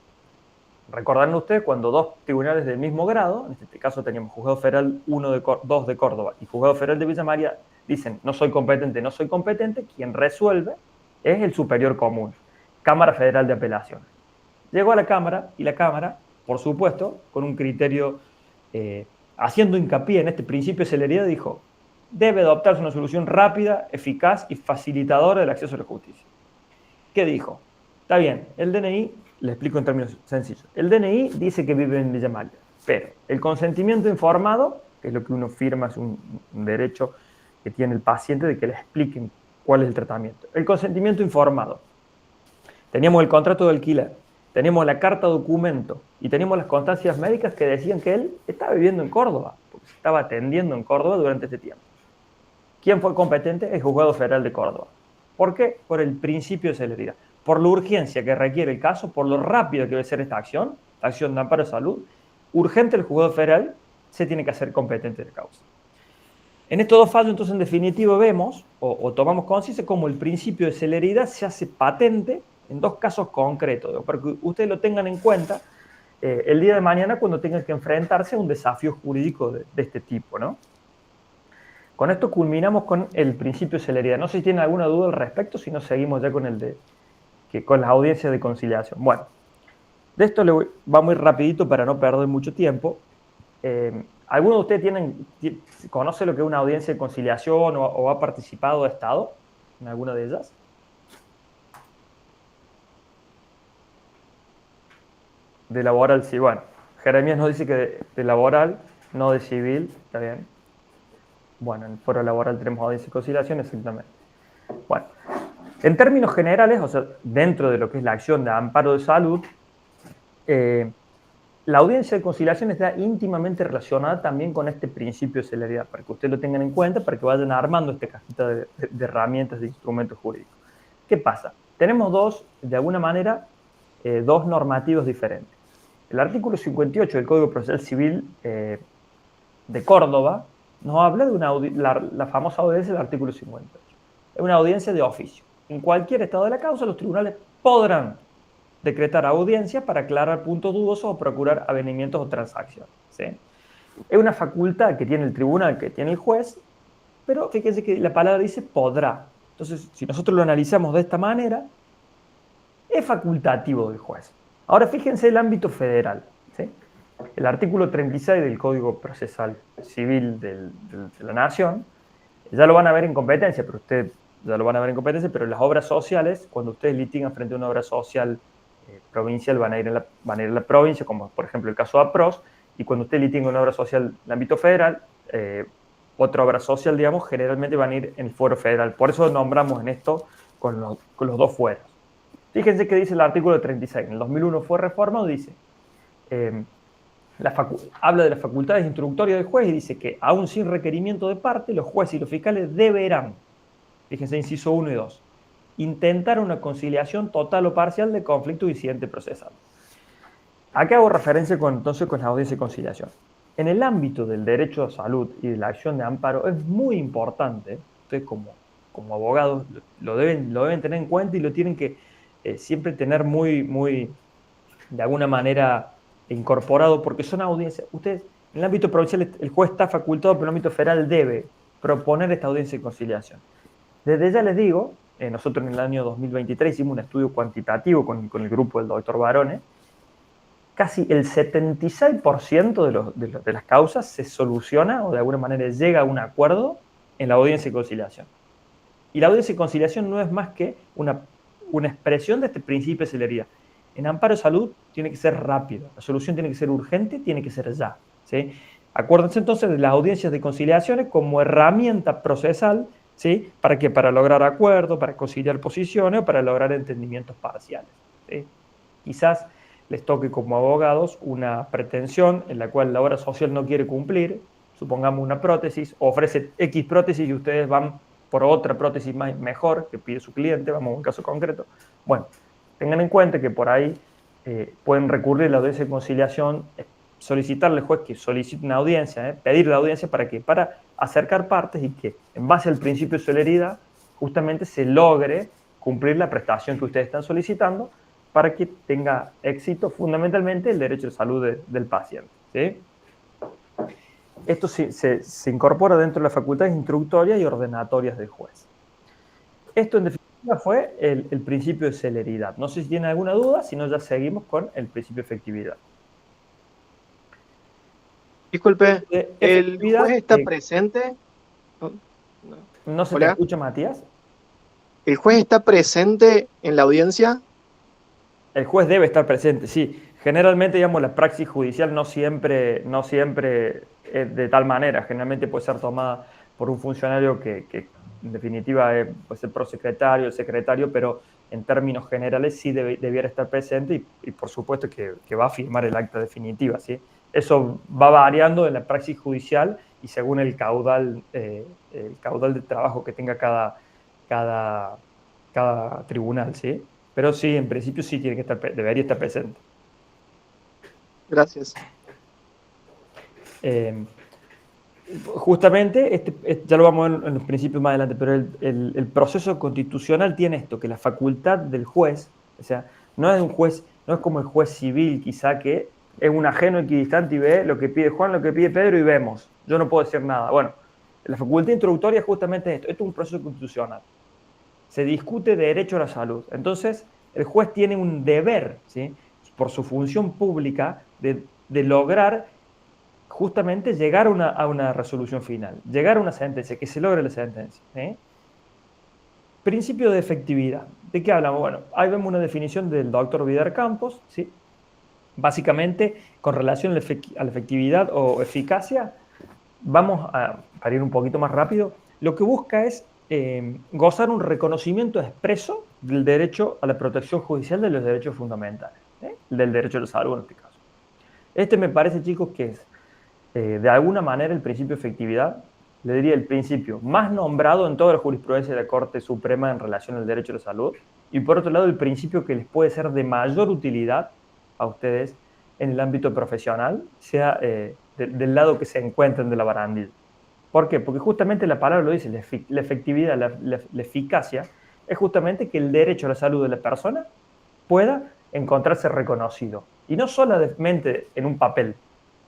Recordarán ustedes cuando dos tribunales del mismo grado, en este caso teníamos Juzgado Federal 2 de Córdoba y Juzgado Federal de Villa María, dicen no soy competente, quien resuelve es el superior común, Cámara Federal de Apelaciones. Llegó a la Cámara y la Cámara, por supuesto, con un criterio haciendo hincapié en este principio de celeridad, dijo debe adoptarse una solución rápida, eficaz y facilitadora del acceso a la justicia. ¿Qué dijo? Está bien, el DNI, le explico en términos sencillos, el DNI dice que vive en Villa María, pero el consentimiento informado, que es lo que uno firma, es un derecho que tiene el paciente de que le expliquen cuál es el tratamiento. El consentimiento informado. Teníamos el contrato de alquiler, teníamos la carta documento y teníamos las constancias médicas que decían que él estaba viviendo en Córdoba, porque se estaba atendiendo en Córdoba durante este tiempo. ¿Quién fue competente? El Juzgado Federal de Córdoba. ¿Por qué? Por el principio de celeridad. Por la urgencia que requiere el caso, por lo rápido que debe ser esta acción, la acción de amparo de salud, urgente el Juzgado Federal se tiene que hacer competente de la causa. En estos dos fallos, entonces, en definitiva, vemos o tomamos conciencia cómo el principio de celeridad se hace patente en dos casos concretos, para que ustedes lo tengan en cuenta el día de mañana cuando tengan que enfrentarse a un desafío jurídico de este tipo, ¿no? Con esto culminamos con el principio de celeridad. No sé si tienen alguna duda al respecto, si no seguimos ya con con las audiencias de conciliación. Bueno, de esto vamos a ir rapidito para no perder mucho tiempo. ¿Alguno de ustedes conoce lo que es una audiencia de conciliación o ha participado o ha estado en alguna de ellas? De laboral, sí. Bueno, Jeremías nos dice que de laboral, no de civil, está bien. Bueno, en el foro laboral tenemos audiencia de conciliación, exactamente. Bueno, en términos generales, o sea, dentro de lo que es la acción de amparo de salud, la audiencia de conciliación está íntimamente relacionada también con este principio de celeridad, para que ustedes lo tengan en cuenta, para que vayan armando esta cajita de herramientas, de instrumentos jurídicos. ¿Qué pasa? Tenemos de alguna manera, dos normativos diferentes. El artículo 58 del Código Procesal Civil de Córdoba nos habla de la famosa audiencia del artículo 58. Es una audiencia de oficio. En cualquier estado de la causa, los tribunales podrán decretar audiencia para aclarar puntos dudosos o procurar avenimientos o transacciones, ¿sí? Es una facultad que tiene el tribunal, que tiene el juez, pero fíjense que la palabra dice podrá. Entonces, si nosotros lo analizamos de esta manera, es facultativo del juez. Ahora fíjense el ámbito federal, ¿sí? El artículo 36 del Código Procesal Civil de la Nación, ya lo van a ver en competencia, pero las obras sociales, cuando ustedes litigan frente a una obra social provincial, van a ir en la provincia, como por ejemplo el caso de APROS, y cuando ustedes litigan una obra social en el ámbito federal, otra obra social, digamos, generalmente van a ir en el fuero federal. Por eso nombramos en esto con los dos fueros. Fíjense que dice el artículo 36. En el 2001 fue reformado, dice habla de las facultades instructorias del juez y dice que, aún sin requerimiento de parte, los jueces y los fiscales deberán, fíjense, inciso 1 y 2, intentar una conciliación total o parcial de conflicto o incidente procesal. Acá hago referencia entonces con la audiencia de conciliación. En el ámbito del derecho a salud y de la acción de amparo es muy importante, ustedes como abogados lo deben tener en cuenta y lo tienen que siempre tener muy, de alguna manera, incorporado, porque son audiencias. Ustedes, en el ámbito provincial, el juez está facultado, pero en el ámbito federal debe proponer esta audiencia de conciliación. Desde ya les digo, nosotros en el año 2023 hicimos un estudio cuantitativo con el grupo del doctor Barone. Casi el 76% de las causas se soluciona o de alguna manera llega a un acuerdo en la audiencia de conciliación. Y la audiencia de conciliación no es más que una expresión de este principio de celeridad. En amparo de salud tiene que ser rápido, la solución tiene que ser urgente, tiene que ser ya, ¿sí? Acuérdense entonces de las audiencias de conciliaciones como herramienta procesal, ¿sí? ¿Para qué? Para lograr acuerdos, para conciliar posiciones o para lograr entendimientos parciales, ¿sí? Quizás les toque como abogados una pretensión en la cual la obra social no quiere cumplir, supongamos una prótesis, ofrece X prótesis y ustedes van por otra prótesis mejor que pide su cliente, vamos a un caso concreto. Bueno, tengan en cuenta que por ahí pueden recurrir a la audiencia de conciliación, solicitarle al juez que solicite una audiencia, pedir la audiencia para acercar partes y que en base al principio de celeridad justamente se logre cumplir la prestación que ustedes están solicitando para que tenga éxito fundamentalmente el derecho de salud del paciente, ¿sí? Esto se incorpora dentro de las facultades instructorias y ordenatorias del juez. Esto en definitiva fue el principio de celeridad. No sé si tienen alguna duda, si no ya seguimos con el principio de efectividad. Disculpe, ¿el juez está presente? ¿No se te escucha, Matías? ¿El juez está presente en la audiencia? El juez debe estar presente, sí. Generalmente, digamos, la praxis judicial no siempre es de tal manera. Generalmente puede ser tomada por un funcionario que en definitiva puede ser prosecretario, el secretario, pero en términos generales sí debiera estar presente y por supuesto que va a firmar el acta definitiva, ¿sí? Eso va variando en la praxis judicial y según el caudal de trabajo que tenga cada tribunal, ¿sí? Pero sí, en principio sí debería estar presente. Gracias. Justamente, ya lo vamos a ver en los principios más adelante, pero el proceso constitucional tiene esto, que la facultad del juez, o sea, no es como el juez civil quizá que es un ajeno equidistante y ve lo que pide Juan, lo que pide Pedro y vemos. Yo no puedo decir nada. Bueno, la facultad introductoria es justamente esto. Esto es un proceso constitucional. Se discute derecho a la salud. Entonces, el juez tiene un deber, ¿sí? Por su función pública, de lograr justamente llegar a una resolución final, llegar a una sentencia, que se logre la sentencia, ¿sí? Principio de efectividad. ¿De qué hablamos? Bueno, ahí vemos una definición del doctor Vidar Campos, ¿sí? Básicamente, con relación a la efectividad o eficacia, vamos para ir un poquito más rápido, lo que busca es gozar un reconocimiento expreso del derecho a la protección judicial de los derechos fundamentales, del derecho a la salud en este caso. Este me parece, chicos, que es de alguna manera el principio de efectividad, le diría el principio más nombrado en toda la jurisprudencia de la Corte Suprema en relación al derecho a la salud, y por otro lado el principio que les puede ser de mayor utilidad a ustedes en el ámbito profesional, sea del lado que se encuentren de la barandilla. ¿Por qué? Porque justamente la palabra lo dice, la efectividad, la eficacia, es justamente que el derecho a la salud de la persona pueda encontrarse reconocido. Y no solamente en un papel,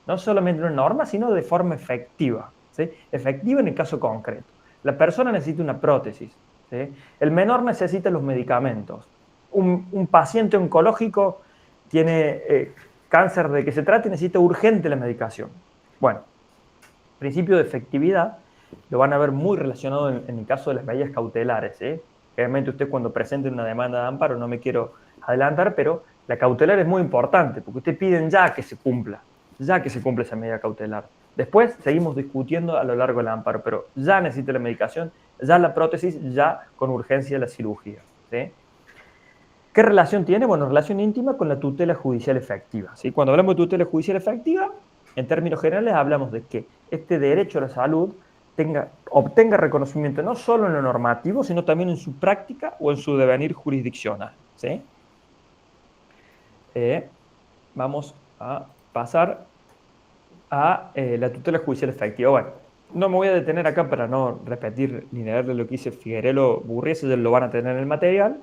no solamente en una norma, sino de forma efectiva, ¿sí? Efectiva en el caso concreto. La persona necesita una prótesis, ¿sí? El menor necesita los medicamentos. Un paciente oncológico tiene cáncer de que se trate y necesita urgente la medicación. Bueno, principio de efectividad lo van a ver muy relacionado en el caso de las medidas cautelares, ¿sí? Obviamente usted cuando presente una demanda de amparo, no me quiero adelantar, pero la cautelar es muy importante porque ustedes piden ya que se cumpla esa medida cautelar. Después seguimos discutiendo a lo largo del amparo, pero ya necesita la medicación, ya la prótesis, ya con urgencia la cirugía, ¿sí? ¿Qué relación tiene? Bueno, relación íntima con la tutela judicial efectiva, ¿sí? Cuando hablamos de tutela judicial efectiva, en términos generales hablamos de que este derecho a la salud obtenga reconocimiento no solo en lo normativo, sino también en su práctica o en su devenir jurisdiccional, ¿sí? Vamos a pasar a la tutela judicial efectiva. Bueno, no me voy a detener acá para no repetir ni leerle lo que dice Figuerelo Burries, ellos lo van a tener en el material,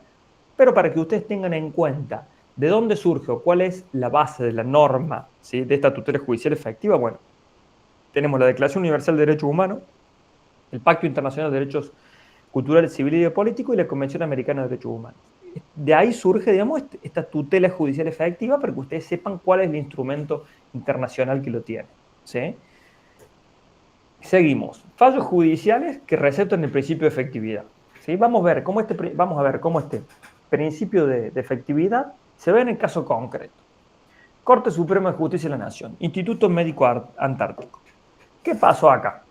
pero para que ustedes tengan en cuenta de dónde surge o cuál es la base de la norma, ¿sí?, de esta tutela judicial efectiva. Bueno, tenemos la Declaración Universal de Derechos Humanos, el Pacto Internacional de Derechos Culturales, Civiles y Políticos y la Convención Americana de Derechos Humanos. De ahí surge, digamos, esta tutela judicial efectiva para que ustedes sepan cuál es el instrumento internacional que lo tiene, ¿sí? Seguimos. Fallos judiciales que receptan el principio de efectividad, ¿sí? Vamos a ver cómo este principio de efectividad se ve en el caso concreto. Corte Suprema de Justicia de la Nación, Instituto Médico Antártico. ¿Qué pasó acá?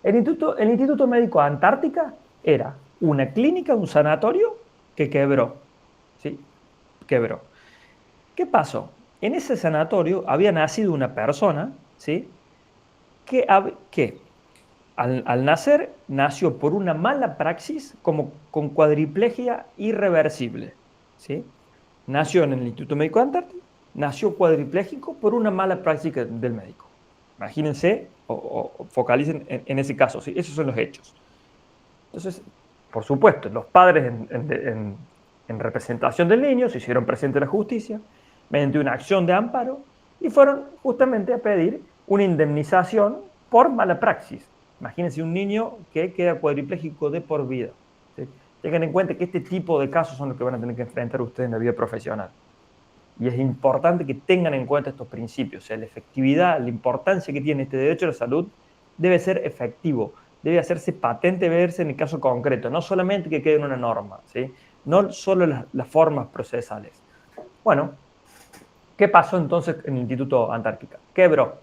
El Instituto Médico Antártica era una clínica, un sanatorio que quebró, ¿sí? Quebró. ¿Qué pasó? En ese sanatorio había nacido una persona, ¿sí?, que al nacer nació por una mala praxis con cuadriplegia irreversible, ¿sí? Nació en el Instituto Médico Antártico, nació cuadripléjico por una mala práctica del médico. Imagínense o focalicen en ese caso, ¿sí? Esos son los hechos. Entonces, por supuesto, los padres en representación del niño se hicieron presentes en la justicia mediante una acción de amparo y fueron justamente a pedir una indemnización por mala praxis. Imagínense un niño que queda cuadripléjico de por vida, ¿sí? Tengan en cuenta que este tipo de casos son los que van a tener que enfrentar ustedes en la vida profesional. Y es importante que tengan en cuenta estos principios. O sea, la efectividad, la importancia que tiene este derecho a la salud debe ser efectivo, debe hacerse patente, verse en el caso concreto, no solamente que quede en una norma, ¿sí? No solo las formas procesales. Bueno, ¿qué pasó entonces en el Instituto Antártica? Quebró.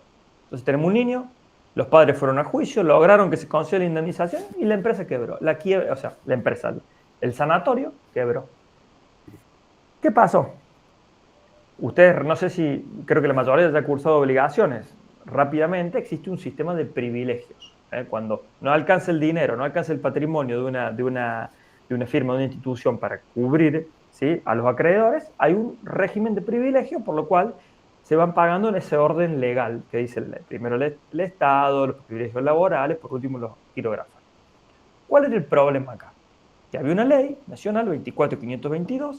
Entonces tenemos un niño, los padres fueron a juicio, lograron que se conceda la indemnización y la empresa quebró. El sanatorio quebró. ¿Qué pasó? Ustedes, no sé si, creo que la mayoría ya ha cursado obligaciones. Rápidamente existe un sistema de privilegios. Cuando no alcanza el dinero, no alcanza el patrimonio de una firma, de una institución para cubrir, ¿sí?, a los acreedores, hay un régimen de privilegio por lo cual se van pagando en ese orden legal que dice primero el Estado, los privilegios laborales, por último los quirógrafos. ¿Cuál era el problema acá? Que había una ley nacional 24.522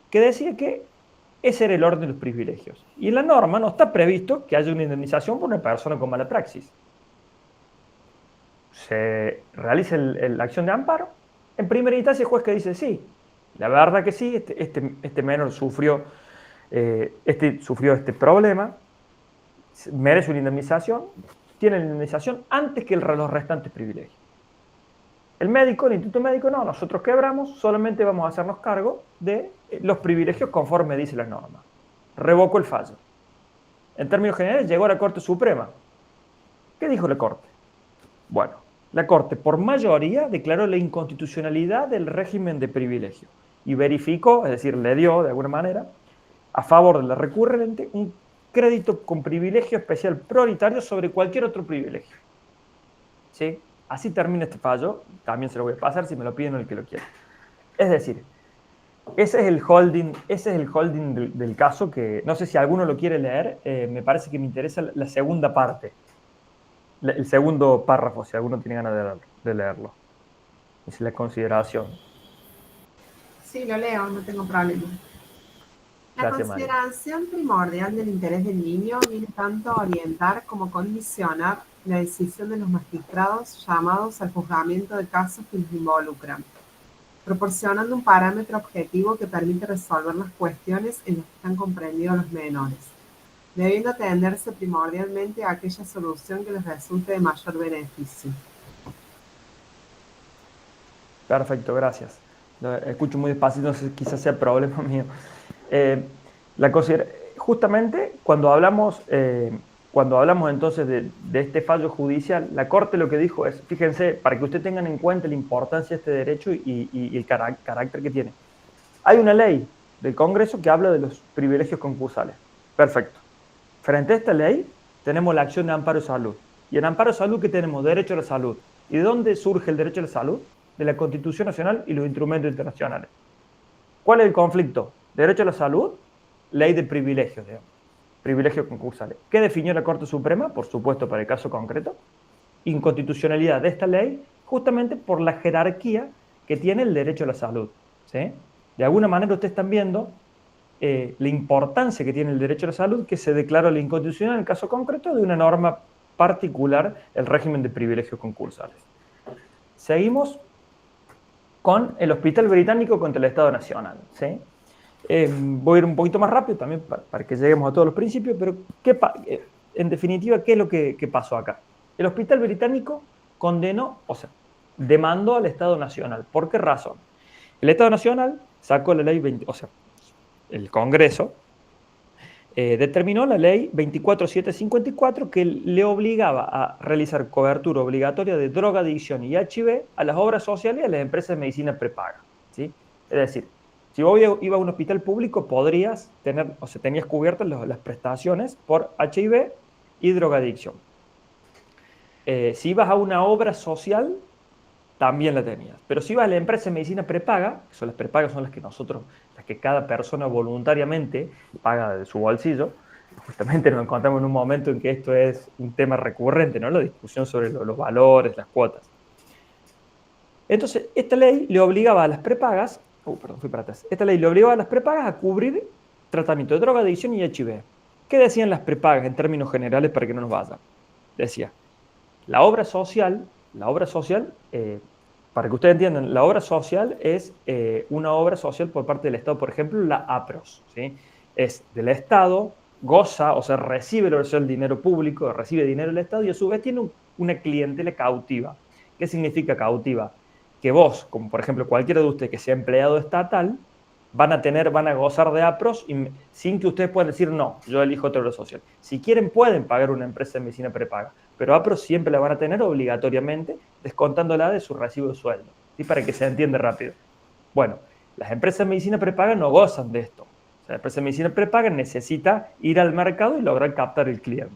que decía que ese era el orden de los privilegios. Y en la norma no está previsto que haya una indemnización por una persona con mala praxis. Se realiza la acción de amparo. En primera instancia el juez que dice sí, la verdad que sí, este menor sufrió este problema, merece una indemnización, tiene la indemnización antes que los restantes privilegios. El Instituto Médico, no, nosotros quebramos, solamente vamos a hacernos cargo de los privilegios conforme dice la norma. Revocó el fallo. En términos generales, llegó a la Corte Suprema. ¿Qué dijo la Corte? Bueno, la Corte, por mayoría, declaró la inconstitucionalidad del régimen de privilegio y verificó, es decir, le dio, de alguna manera, a favor de la recurrente, un crédito con privilegio especial prioritario sobre cualquier otro privilegio. ¿Sí? Así termina este fallo, también se lo voy a pasar si me lo piden el que lo quiera. Es decir, ese es el holding del caso que, no sé si alguno lo quiere leer, me parece que me interesa la segunda parte, el segundo párrafo, si alguno tiene ganas de leerlo. Es la consideración. Sí, lo leo, no tengo problema. La Gracias, María. consideración primordial del interés del niño viene tanto a orientar como condicionar la decisión de los magistrados llamados al juzgamiento de casos que los involucran, proporcionando un parámetro objetivo que permite resolver las cuestiones en las que están comprendidos los menores, debiendo atenderse primordialmente a aquella solución que les resulte de mayor beneficio. Perfecto, gracias. Lo escucho muy despacito, no sé, quizás sea problema mío. Justamente cuando hablamos entonces de este fallo judicial, la Corte lo que dijo es, fíjense, para que ustedes tengan en cuenta la importancia de este derecho y el carácter que tiene. Hay una ley del Congreso que habla de los privilegios concursales. Perfecto. Frente a esta ley tenemos la acción de amparo de salud. Y en amparo de salud, ¿qué tenemos? Derecho a la salud. ¿Y de dónde surge el derecho a la salud? De la Constitución Nacional y los instrumentos internacionales. ¿Cuál es el conflicto? Derecho a la salud, ley de privilegios, digamos. Privilegios concursales. ¿Qué definió la Corte Suprema? Por supuesto, para el caso concreto. Inconstitucionalidad de esta ley, justamente por la jerarquía que tiene el derecho a la salud. ¿Sí? De alguna manera ustedes están viendo la importancia que tiene el derecho a la salud, que se declaró la inconstitucional en el caso concreto de una norma particular, el régimen de privilegios concursales. Seguimos con el Hospital Británico contra el Estado Nacional. ¿Sí? Voy a ir un poquito más rápido también para que lleguemos a todos los principios, pero en definitiva, ¿qué es lo que pasó acá? El Hospital Británico condenó, o sea, demandó al Estado Nacional. ¿Por qué razón? El Estado Nacional sacó la ley 20, o sea, el Congreso determinó la ley 24754 que le obligaba a realizar cobertura obligatoria de drogadicción y HIV a las obras sociales y a las empresas de medicina prepaga. ¿Sí? Es decir, si vos ibas a un hospital público podrías tener, o sea, tenías cubiertas las prestaciones por HIV y drogadicción. Si ibas a una obra social, también la tenías. Pero si ibas a la empresa de medicina prepaga, que son las prepagas, son las que cada persona voluntariamente paga de su bolsillo, justamente nos encontramos en un momento en que esto es un tema recurrente, ¿no? La discusión sobre los valores, las cuotas. Entonces, esta ley le obligaba a las prepagas, esta ley le obligaba a las prepagas a cubrir tratamiento de drogadicción y HIV. ¿Qué decían las prepagas en términos generales para que no nos vayan? Decía, la obra social, para que ustedes entiendan, la obra social es una obra social por parte del Estado, por ejemplo, la APROS, ¿sí? Es del Estado, goza, o sea, recibe el dinero público, recibe dinero del Estado y a su vez tiene una clientela cautiva. ¿Qué significa cautiva? Que vos, como por ejemplo cualquiera de ustedes que sea empleado estatal, van a gozar de APROS sin que ustedes puedan decir, no, yo elijo otra obra social. Si quieren, pueden pagar una empresa de medicina prepaga, pero APROS siempre la van a tener obligatoriamente, descontándola de su recibo de sueldo, ¿sí? Para que se entienda rápido. Bueno, las empresas de medicina prepaga no gozan de esto. O sea, la empresa de medicina prepaga necesita ir al mercado y lograr captar el cliente.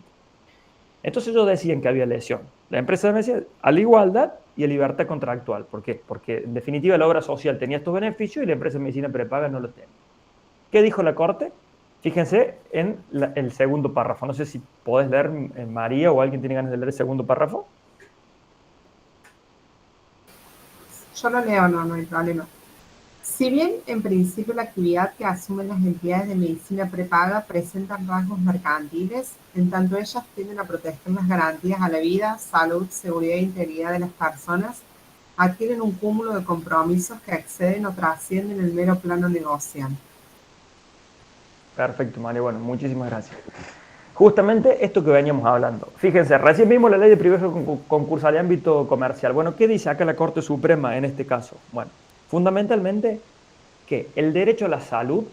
Entonces ellos decían que había lesión. La empresa de medicina a la igualdad y a libertad contractual. ¿Por qué? Porque en definitiva la obra social tenía estos beneficios y la empresa de medicina prepaga no los tenía. ¿Qué dijo la Corte? Fíjense en el segundo párrafo. No sé si podés leer, María, o alguien tiene ganas de leer el segundo párrafo. Yo lo leo, no hay problema. Si bien en principio la actividad que asumen las entidades de medicina prepaga presentan rasgos mercantiles, en tanto ellas tienden a proteger las garantías a la vida, salud, seguridad e integridad de las personas, adquieren un cúmulo de compromisos que exceden o trascienden el mero plano negocial. Perfecto, María. Bueno, muchísimas gracias. Justamente esto que veníamos hablando. Fíjense, recién vimos la ley de privilegio concursal de ámbito comercial. Bueno, ¿qué dice acá la Corte Suprema en este caso? Bueno, fundamentalmente que el derecho a la salud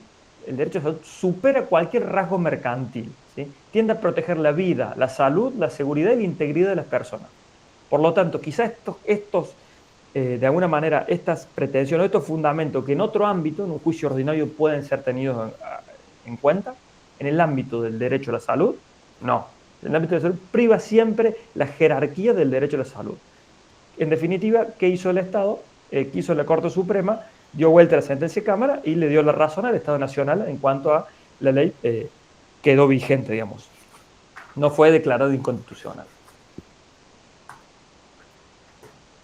supera cualquier rasgo mercantil, ¿sí? Tiende a proteger la vida, la salud, la seguridad y la integridad de las personas. Por lo tanto, quizás de alguna manera, estas pretensiones, estos fundamentos que en otro ámbito, en un juicio ordinario, pueden ser tenidos en cuenta, en el ámbito del derecho a la salud, no. En el ámbito de la salud priva siempre la jerarquía del derecho a la salud. En definitiva, ¿qué hizo el Estado? ¿Qué hizo la Corte Suprema? Dio vuelta a la sentencia de Cámara y le dio la razón al Estado Nacional en cuanto a la ley quedó vigente, digamos. No fue declarado inconstitucional.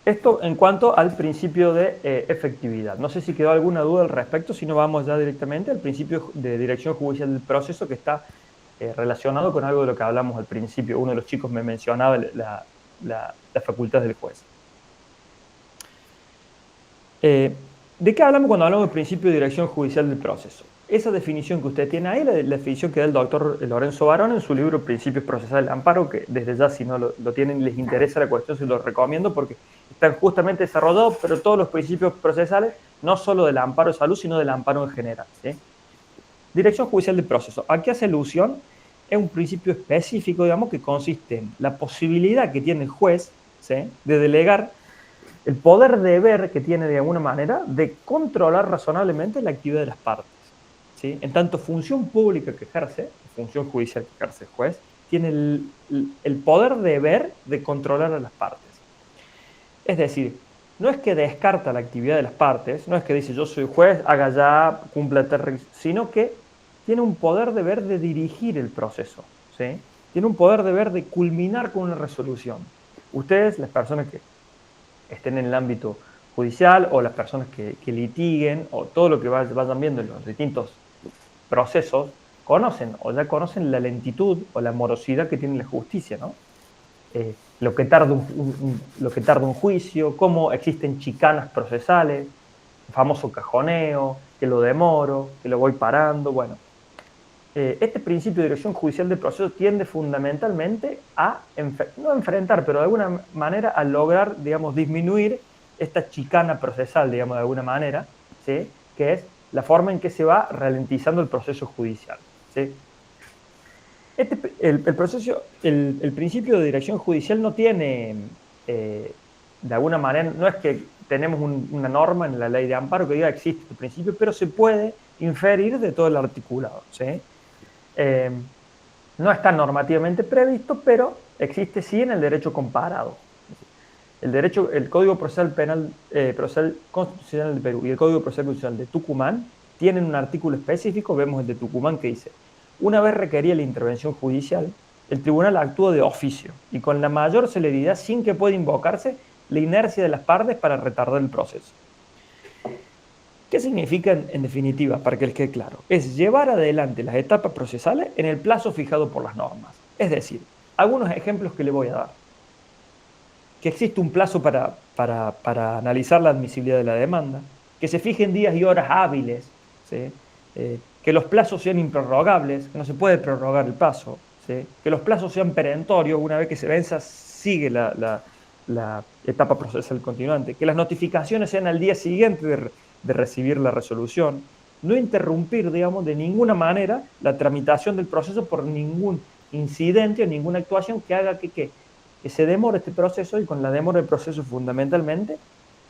Esto en cuanto al principio de efectividad. No sé si quedó alguna duda al respecto, si no vamos ya directamente al principio de dirección judicial del proceso, que está relacionado con algo de lo que hablamos al principio. Uno de los chicos me mencionaba la facultad del juez. ¿De qué hablamos cuando hablamos del principio de dirección judicial del proceso? Esa definición que usted tiene ahí, la definición que da el doctor Lorenzo Barón en su libro Principios Procesales del Amparo, que desde ya si no lo tienen y les interesa la cuestión, se los recomiendo porque están justamente desarrollados, pero todos los principios procesales, no solo del amparo de salud, sino del amparo en general, ¿sí? Dirección judicial del proceso. ¿A qué hace alusión? Es un principio específico, digamos, que consiste en la posibilidad que tiene el juez, ¿sí?, de delegar el poder deber que tiene de alguna manera de controlar razonablemente la actividad de las partes. ¿Sí? En tanto, función pública que ejerce, función judicial que ejerce el juez, tiene el poder deber de controlar a las partes. Es decir, no es que descarta la actividad de las partes, no es que dice yo soy juez, haga ya, cumpla, sino que tiene un poder deber de dirigir el proceso, ¿sí? Tiene un poder deber de culminar con una resolución. Ustedes, las personas que estén en el ámbito judicial o las personas que litiguen o todo lo que vayan viendo en los distintos procesos, conocen o ya conocen la lentitud o la morosidad que tiene la justicia, ¿no? Lo que tarda un juicio, cómo existen chicanas procesales, el famoso cajoneo, que lo demoro, que lo voy parando, bueno. Este principio de dirección judicial del proceso tiende fundamentalmente a, no enfrentar, pero de alguna manera a lograr, digamos, disminuir esta chicana procesal, digamos, de alguna manera, ¿sí? Que es la forma en que se va ralentizando el proceso judicial, ¿sí? El principio de dirección judicial no tiene, de alguna manera, no es que tenemos una norma en la ley de amparo que diga existe este principio, pero se puede inferir de todo el articulado, ¿sí? No está normativamente previsto, pero existe sí en el derecho comparado. El Código Procesal Penal, Procesal Constitucional de Perú y el Código Procesal Constitucional de Tucumán tienen un artículo específico, vemos el de Tucumán, que dice: una vez requerida la intervención judicial, el tribunal actúa de oficio y con la mayor celeridad sin que pueda invocarse la inercia de las partes para retardar el proceso. ¿Qué significa en definitiva, para que les quede claro? Es llevar adelante las etapas procesales en el plazo fijado por las normas. Es decir, algunos ejemplos que le voy a dar. Que existe un plazo para analizar la admisibilidad de la demanda, que se fijen días y horas hábiles, ¿sí? Que los plazos sean improrrogables, que no se puede prorrogar el plazo, ¿sí? Que los plazos sean perentorios, una vez que se venza sigue la etapa procesal continuante, que las notificaciones sean al día siguiente de recibir la resolución, no interrumpir, digamos, de ninguna manera la tramitación del proceso por ningún incidente o ninguna actuación que haga que se demore este proceso, y con la demora del proceso fundamentalmente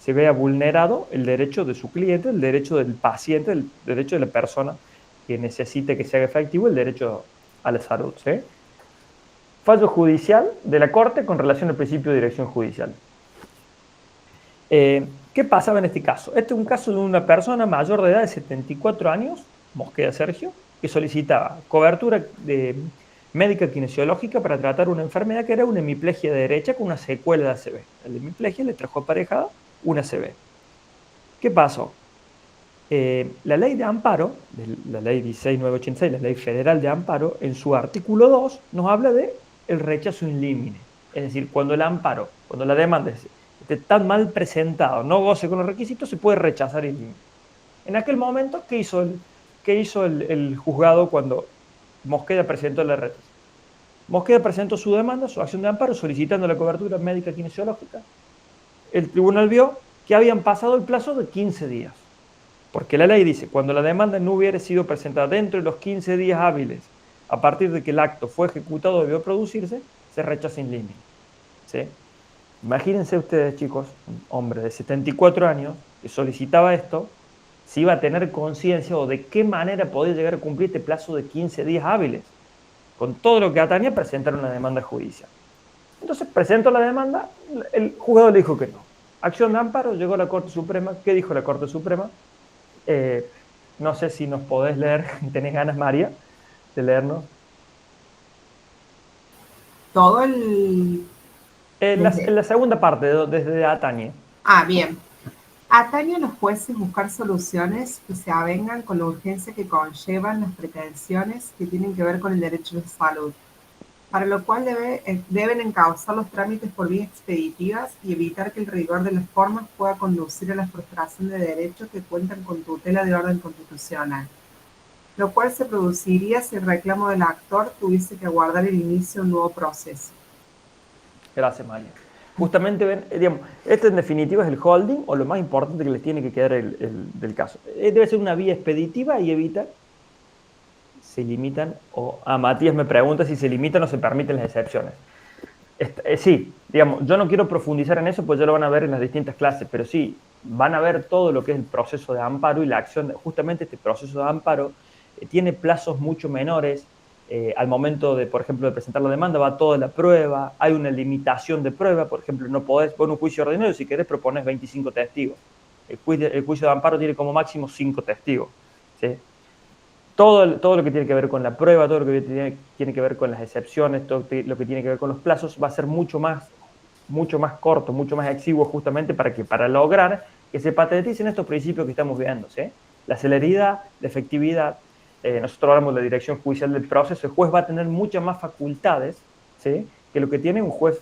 se vea vulnerado el derecho de su cliente, el derecho del paciente, el derecho de la persona que necesite que se haga efectivo el derecho a la salud, ¿sí? Fallo judicial de la Corte con relación al principio de dirección judicial. ¿Qué pasaba en este caso? Este es un caso de una persona mayor de edad de 74 años, Mosqueda Sergio, que solicitaba cobertura médica kinesiológica para tratar una enfermedad que era una hemiplegia derecha con una secuela de ACV. La hemiplegia le trajo aparejada una ACV. ¿Qué pasó? La ley de amparo, la ley 16986, la ley federal de amparo, en su artículo 2 nos habla de el rechazo in limine. Es decir, cuando el amparo, cuando la demanda esté tan mal presentado, no goce con los requisitos, se puede rechazar in limine. En aquel momento, ¿qué hizo el juzgado cuando Mosqueda presentó la rechazo? Mosqueda presentó su demanda, su acción de amparo, solicitando la cobertura médica kinesiológica. El tribunal vio que habían pasado el plazo de 15 días. Porque la ley dice, cuando la demanda no hubiera sido presentada dentro de los 15 días hábiles, a partir de que el acto fue ejecutado o debió producirse, se rechaza in limine, ¿sí? Imagínense ustedes, chicos, un hombre de 74 años que solicitaba esto, si iba a tener conciencia o de qué manera podía llegar a cumplir este plazo de 15 días hábiles. Con todo lo que atañe a presentar una demanda judicial. Entonces presentó la demanda, el juzgado le dijo que no. Acción de amparo, llegó a la Corte Suprema. ¿Qué dijo la Corte Suprema? No sé si nos podés leer, ¿tenés ganas, María, de leernos? Todo el... En la segunda parte, desde atañe. Ah, bien. Atañe a los jueces buscar soluciones que se avengan con la urgencia que conllevan las pretensiones que tienen que ver con el derecho a la salud, para lo cual deben encauzar los trámites por vías expeditivas y evitar que el rigor de las formas pueda conducir a la frustración de derechos que cuentan con tutela de orden constitucional, lo cual se produciría si el reclamo del actor tuviese que aguardar el inicio de un nuevo proceso. Gracias, María. Justamente, ven, digamos, este en definitiva es el holding o lo más importante que les tiene que quedar del caso. Debe ser una vía expeditiva y evita, se limitan, o a Matías me pregunta si se limitan o se permiten las excepciones. Sí, digamos, yo no quiero profundizar en eso, pues ya lo van a ver en las distintas clases, pero sí, van a ver todo lo que es el proceso de amparo y la acción, justamente este proceso de amparo tiene plazos mucho menores. Al momento de, por ejemplo, de presentar la demanda, va toda la prueba, hay una limitación de prueba, por ejemplo, no podés, vos en un juicio ordinario, si querés, propones 25 testigos. El juicio de amparo tiene como máximo 5 testigos, ¿sí? Todo lo que tiene que ver con la prueba, todo lo que tiene que ver con las excepciones, todo lo que tiene que ver con los plazos, va a ser mucho más corto, mucho más exiguo, justamente para lograr que se patenticen estos principios que estamos viendo, ¿sí? La celeridad, la efectividad. Nosotros hablamos de la dirección judicial del proceso. El juez va a tener muchas más facultades, ¿sí?, que lo que tiene un juez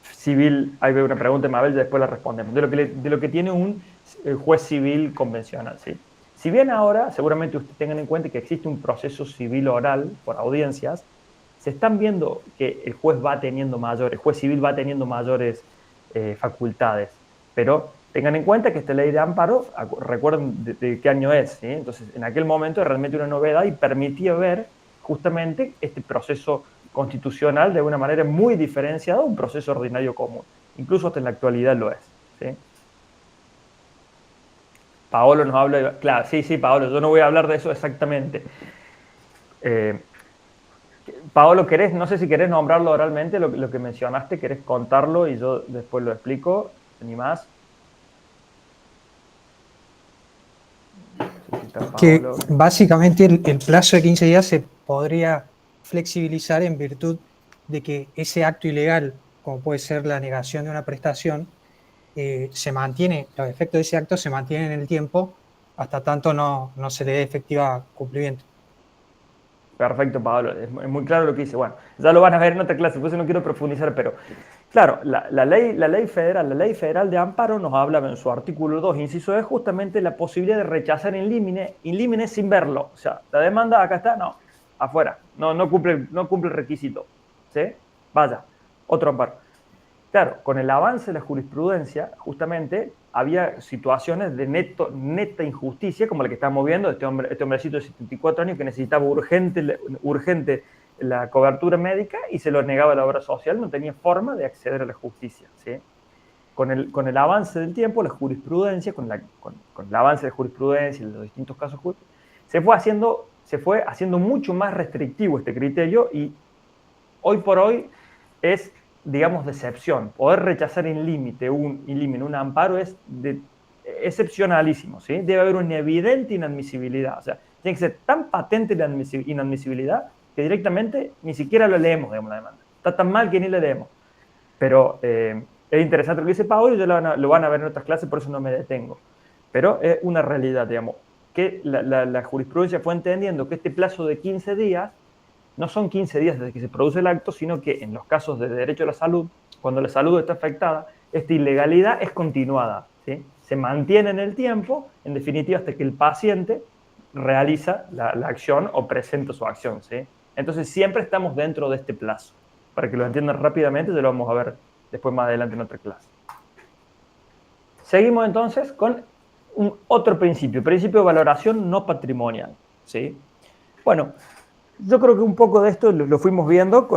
civil. Ahí veo una pregunta de Mabel, después la respondemos. De lo que tiene un juez civil convencional, ¿sí? Si bien ahora, seguramente ustedes tengan en cuenta que existe un proceso civil oral por audiencias, se están viendo que el juez civil va teniendo mayores facultades. Pero tengan en cuenta que esta ley de amparo, recuerden de qué año es, ¿sí? Entonces, en aquel momento era realmente una novedad y permitía ver justamente este proceso constitucional de una manera muy diferenciada a un proceso ordinario común. Incluso hasta en la actualidad lo es, ¿sí? Paolo nos habla, claro, sí, Paolo, yo no voy a hablar de eso exactamente. Paolo, no sé si querés nombrarlo oralmente, lo que mencionaste, querés contarlo y yo después lo explico, ni más. Que básicamente el plazo de 15 días se podría flexibilizar en virtud de que ese acto ilegal, como puede ser la negación de una prestación, se mantiene, los efectos de ese acto se mantienen en el tiempo hasta tanto no se le dé efectiva cumplimiento. Perfecto, Pablo, es muy claro lo que dice. Bueno, ya lo van a ver en otra clase, por eso no quiero profundizar, pero claro, la ley federal de amparo nos habla en su artículo 2, inciso E, justamente la posibilidad de rechazar in limine sin verlo. O sea, la demanda acá está, no, afuera, no cumple el requisito, ¿sí? Vaya, otro amparo. Claro, con el avance de la jurisprudencia, justamente, había situaciones de neta injusticia, como la que estamos viendo, este hombrecito de 74 años que necesitaba urgente la cobertura médica y se lo negaba la obra social, no tenía forma de acceder a la justicia, ¿sí? Con el avance del tiempo, la jurisprudencia, con el avance de jurisprudencia y los distintos casos se fue haciendo mucho más restrictivo este criterio y hoy por hoy es, digamos, de excepción. Poder rechazar in limine un amparo es excepcionalísimo, ¿sí? Debe haber una evidente inadmisibilidad. O sea, tiene que ser tan patente la inadmisibilidad que directamente ni siquiera lo leemos, digamos, la demanda. Está tan mal que ni le leemos. Pero es interesante lo que dice Paolo y ya lo van a ver en otras clases, por eso no me detengo. Pero es una realidad, digamos, que la jurisprudencia fue entendiendo que este plazo de 15 días no son 15 días desde que se produce el acto, sino que en los casos de derecho a la salud, cuando la salud está afectada, esta ilegalidad es continuada, ¿sí? Se mantiene en el tiempo, en definitiva, hasta que el paciente realiza la acción o presenta su acción, ¿sí? Entonces siempre estamos dentro de este plazo. Para que lo entiendan rápidamente, ya lo vamos a ver después más adelante en otra clase. Seguimos entonces con otro principio de valoración no patrimonial, ¿sí? Bueno, yo creo que un poco de esto lo fuimos viendo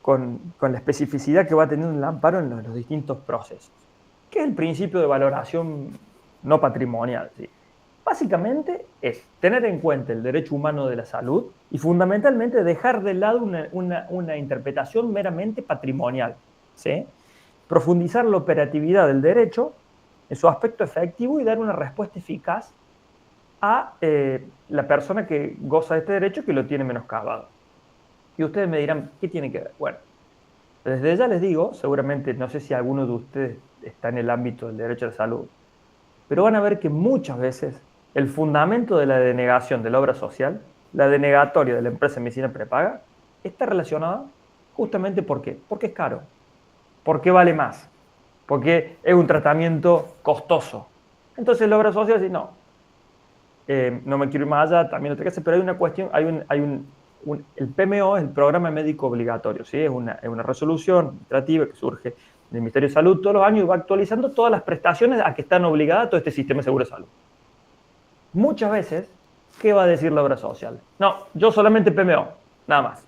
con la especificidad que va teniendo el amparo en los distintos procesos. ¿Qué es el principio de valoración no patrimonial? ¿Sí? Básicamente es tener en cuenta el derecho humano de la salud y fundamentalmente dejar de lado una interpretación meramente patrimonial, ¿sí? Profundizar la operatividad del derecho en su aspecto efectivo y dar una respuesta eficaz a la persona que goza de este derecho que lo tiene menoscabado. Y ustedes me dirán, ¿qué tiene que ver? Bueno, desde ya les digo, seguramente, no sé si alguno de ustedes está en el ámbito del derecho a la salud, pero van a ver que muchas veces el fundamento de la denegación de la obra social, la denegatoria de la empresa de medicina prepaga, está relacionada justamente ¿por qué? Porque es caro, porque vale más, porque es un tratamiento costoso. Entonces la obra social dice, no, no me quiero ir más allá, también otra cosa, pero hay una cuestión, el PMO es el Programa Médico Obligatorio, ¿sí? Es una resolución administrativa que surge del Ministerio de Salud todos los años y va actualizando todas las prestaciones a que están obligadas todo este sistema de seguro de salud. Muchas veces, ¿qué va a decir la obra social? No, yo solamente PMO, nada más.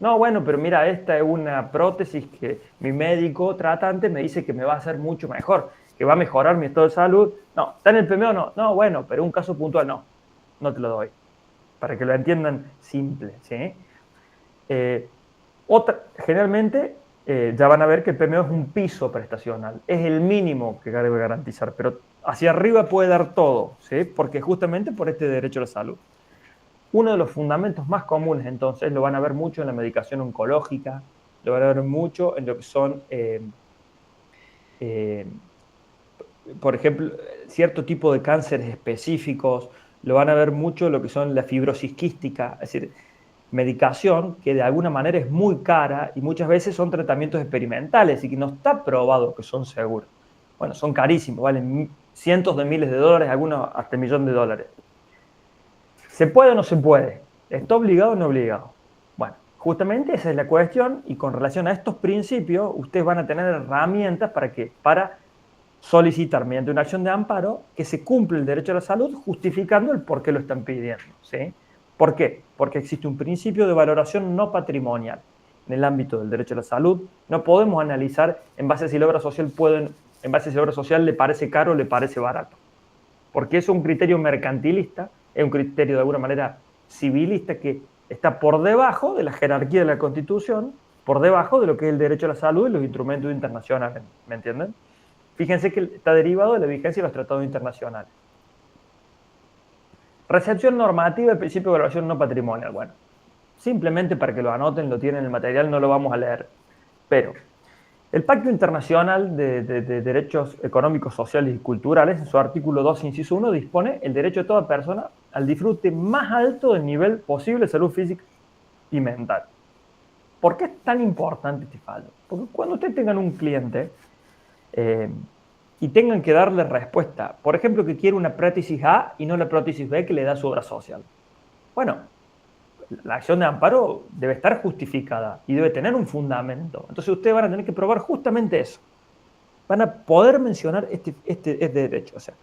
No, bueno, pero mira, esta es una prótesis que mi médico tratante me dice que me va a hacer mucho mejor, que va a mejorar mi estado de salud. No, ¿está en el PMO? No, no, bueno, pero un caso puntual no, no te lo doy. Para que lo entiendan simple, ¿sí? Generalmente ya van a ver que el PMO es un piso prestacional, es el mínimo que debe garantizar, pero hacia arriba puede dar todo, ¿sí? Porque justamente por este derecho a la salud. Uno de los fundamentos más comunes, entonces, lo van a ver mucho en la medicación oncológica, lo van a ver mucho en lo que son, por ejemplo, cierto tipo de cánceres específicos, lo van a ver mucho en lo que son la fibrosis quística, es decir, medicación que de alguna manera es muy cara y muchas veces son tratamientos experimentales y que no está probado que son seguros. Bueno, son carísimos, valen cientos de miles de dólares, algunos hasta $1.000.000. ¿Se puede o no se puede? ¿Está obligado o no obligado? Bueno, justamente esa es la cuestión y con relación a estos principios, ustedes van a tener herramientas para solicitar mediante una acción de amparo que se cumpla el derecho a la salud justificando el por qué lo están pidiendo, ¿sí? ¿Por qué? Porque existe un principio de valoración no patrimonial. En el ámbito del derecho a la salud no podemos analizar en base a si la obra social le parece caro o le parece barato. Porque es un criterio mercantilista, es un criterio de alguna manera civilista que está por debajo de la jerarquía de la Constitución, por debajo de lo que es el derecho a la salud y los instrumentos internacionales, ¿me entienden? Fíjense que está derivado de la vigencia de los tratados internacionales. Recepción normativa del principio de valoración no patrimonial. Bueno, simplemente para que lo anoten, lo tienen en el material, no lo vamos a leer. Pero el Pacto Internacional de Derechos Económicos, Sociales y Culturales, en su artículo 2, inciso 1, dispone el derecho de toda persona al disfrute más alto del nivel posible de salud física y mental. ¿Por qué es tan importante este fallo? Porque cuando ustedes tengan un cliente y tengan que darle respuesta, por ejemplo, que quiere una prótesis A y no la prótesis B que le da su obra social. Bueno, la acción de amparo debe estar justificada y debe tener un fundamento. Entonces ustedes van a tener que probar justamente eso. Van a poder mencionar este derecho. O sea,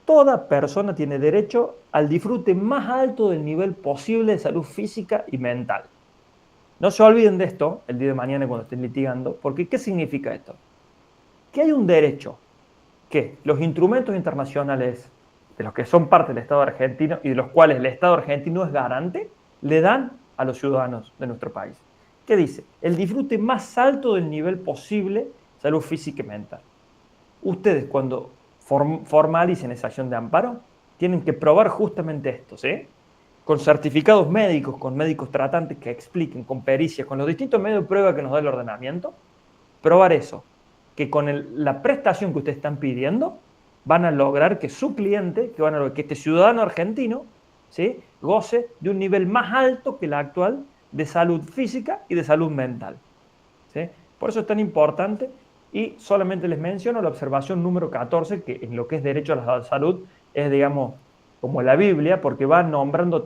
toda persona tiene derecho al disfrute más alto del nivel posible de salud física y mental. No se olviden de esto el día de mañana cuando estén litigando, porque ¿qué significa esto? Que hay un derecho que los instrumentos internacionales de los que son parte del Estado argentino y de los cuales el Estado argentino es garante, le dan a los ciudadanos de nuestro país. ¿Qué dice? El disfrute más alto del nivel posible de salud física y mental. Ustedes cuando formalicen esa acción de amparo, tienen que probar justamente esto, ¿sí? Con certificados médicos, con médicos tratantes que expliquen, con pericias, con los distintos medios de prueba que nos da el ordenamiento, probar eso, que con la prestación que ustedes están pidiendo, van a lograr que su cliente, que este ciudadano argentino, ¿sí?, goce de un nivel más alto que el actual de salud física y de salud mental, ¿sí? Por eso es tan importante y solamente les menciono la observación número 14, que en lo que es derecho a la salud es, digamos, como la Biblia, porque va nombrando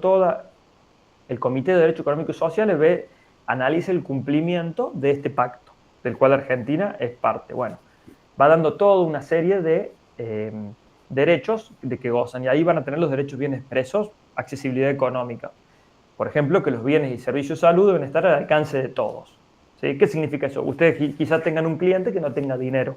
el Comité de Derechos Económicos y Sociales, analiza el cumplimiento de este pacto, del cual Argentina es parte. Bueno, va dando toda una serie de derechos de que gozan, y ahí van a tener los derechos bien expresos, accesibilidad económica. Por ejemplo, que los bienes y servicios de salud deben estar al alcance de todos, ¿sí? ¿Qué significa eso? Ustedes quizás tengan un cliente que no tenga dinero.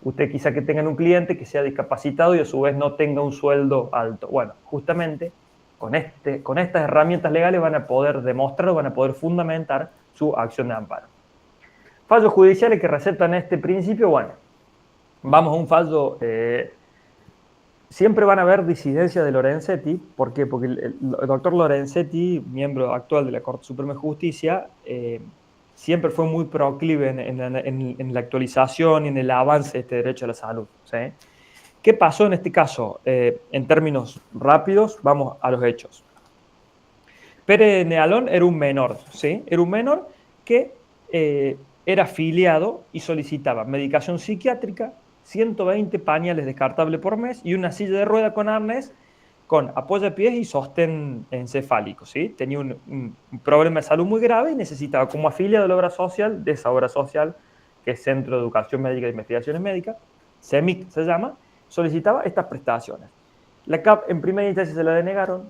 Ustedes quizás que tengan un cliente que sea discapacitado y a su vez no tenga un sueldo alto. Bueno, justamente con estas herramientas legales van a poder demostrar, van a poder fundamentar su acción de amparo. Fallos judiciales que receptan este principio, bueno, vamos a un fallo. Siempre van a haber disidencias de Lorenzetti. ¿Por qué? Porque el doctor Lorenzetti, miembro actual de la Corte Suprema de Justicia, siempre fue muy proclive en la actualización y en el avance de este derecho a la salud, ¿sí? ¿Qué pasó en este caso? En términos rápidos, vamos a los hechos. Pérez Nealón era un menor, ¿sí? Era un menor que era afiliado y solicitaba medicación psiquiátrica, 120 pañales descartables por mes y una silla de rueda con arnés con apoyapiés y sostén encefálico, ¿sí? Tenía un problema de salud muy grave y necesitaba, como afiliado de la obra social, de esa obra social, que es Centro de Educación Médica e Investigaciones Médicas, CEMIC se llama, solicitaba estas prestaciones. La CAP en primera instancia se la denegaron,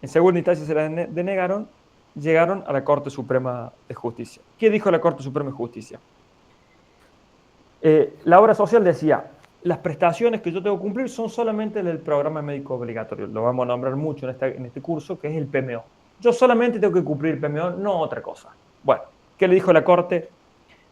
en segunda instancia se la denegaron, llegaron a la Corte Suprema de Justicia. ¿Qué dijo la Corte Suprema de Justicia? La obra social decía, las prestaciones que yo tengo que cumplir son solamente del programa médico obligatorio. Lo vamos a nombrar mucho en este curso, que es el PMO. Yo solamente tengo que cumplir el PMO, no otra cosa. Bueno, ¿qué le dijo la Corte?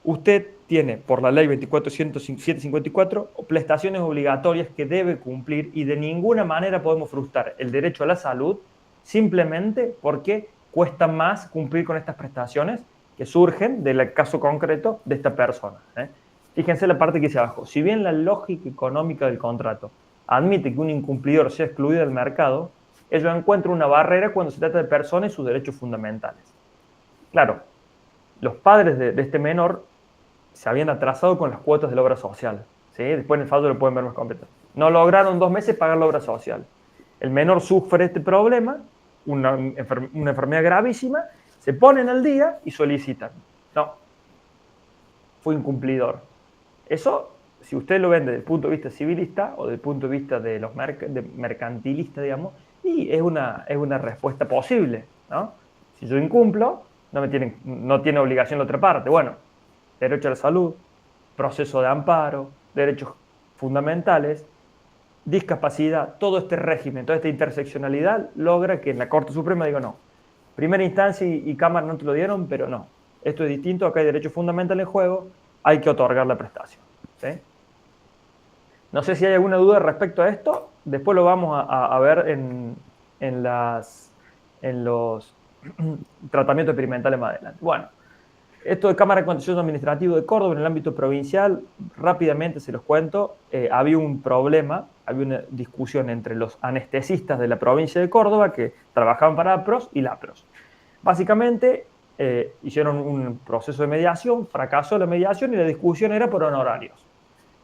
Usted tiene, por la ley 24.754, prestaciones obligatorias que debe cumplir y de ninguna manera podemos frustrar el derecho a la salud simplemente porque cuesta más cumplir con estas prestaciones que surgen del caso concreto de esta persona. Fíjense la parte que dice abajo. Si bien la lógica económica del contrato admite que un incumplidor sea excluido del mercado, ello encuentra una barrera cuando se trata de personas y sus derechos fundamentales. Claro, los padres de este menor se habían atrasado con las cuotas de la obra social. ¿Sí? Después en el fallo lo pueden ver más completo. No lograron 2 meses pagar la obra social. El menor sufre este problema, una enfermedad gravísima, se ponen al día y solicitan. No, fue incumplidor. Eso, si usted lo ven desde el punto de vista civilista o desde el punto de vista de los mercantilistas, digamos, y es una respuesta posible, ¿no? Si yo incumplo, no tiene obligación la otra parte. Bueno, derecho a la salud, proceso de amparo, derechos fundamentales, discapacidad, todo este régimen, toda esta interseccionalidad logra que en la Corte Suprema diga no. Primera instancia y Cámara no te lo dieron, pero no. Esto es distinto, acá hay derechos fundamentales en juego, hay que otorgar la prestación. ¿Sí? No sé si hay alguna duda respecto a esto, después lo vamos a ver en los tratamientos experimentales más adelante. Bueno, esto de Cámara de Contencioso Administrativo de Córdoba en el ámbito provincial, rápidamente se los cuento, había un problema, había una discusión entre los anestesistas de la provincia de Córdoba que trabajaban para APROS y LAPROS. Básicamente hicieron un proceso de mediación, fracasó la mediación y la discusión era por honorarios.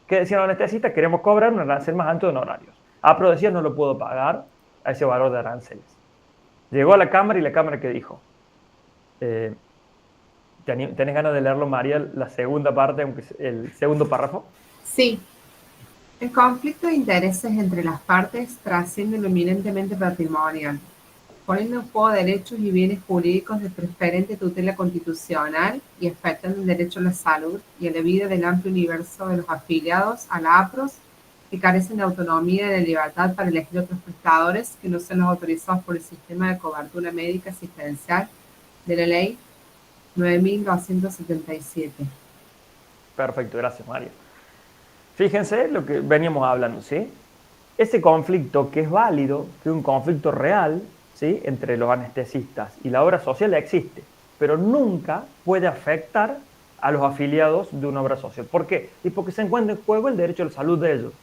¿Qué decían los anestesistas? Queremos cobrar un arancel más alto de honorarios. APROS decía no lo puedo pagar a ese valor de aranceles. Llegó a la Cámara y la Cámara ¿qué dijo? ¿Tenés ganas de leerlo, María, la segunda parte, aunque el segundo párrafo? Sí. El conflicto de intereses entre las partes trasciende lo eminentemente patrimonial, poniendo en juego derechos y bienes jurídicos de preferente tutela constitucional y afectando el derecho a la salud y a la vida del amplio universo de los afiliados a la APROS que carecen de autonomía y de libertad para elegir otros prestadores que no sean los autorizados por el sistema de cobertura médica asistencial de la ley 9.277. Perfecto, gracias, María. Fíjense lo que veníamos hablando, ¿sí? Ese conflicto que es válido, que es un conflicto real, ¿sí? Entre los anestesistas y la obra social existe, pero nunca puede afectar a los afiliados de una obra social. ¿Por qué? Y porque se encuentra en juego el derecho a la salud de ellos,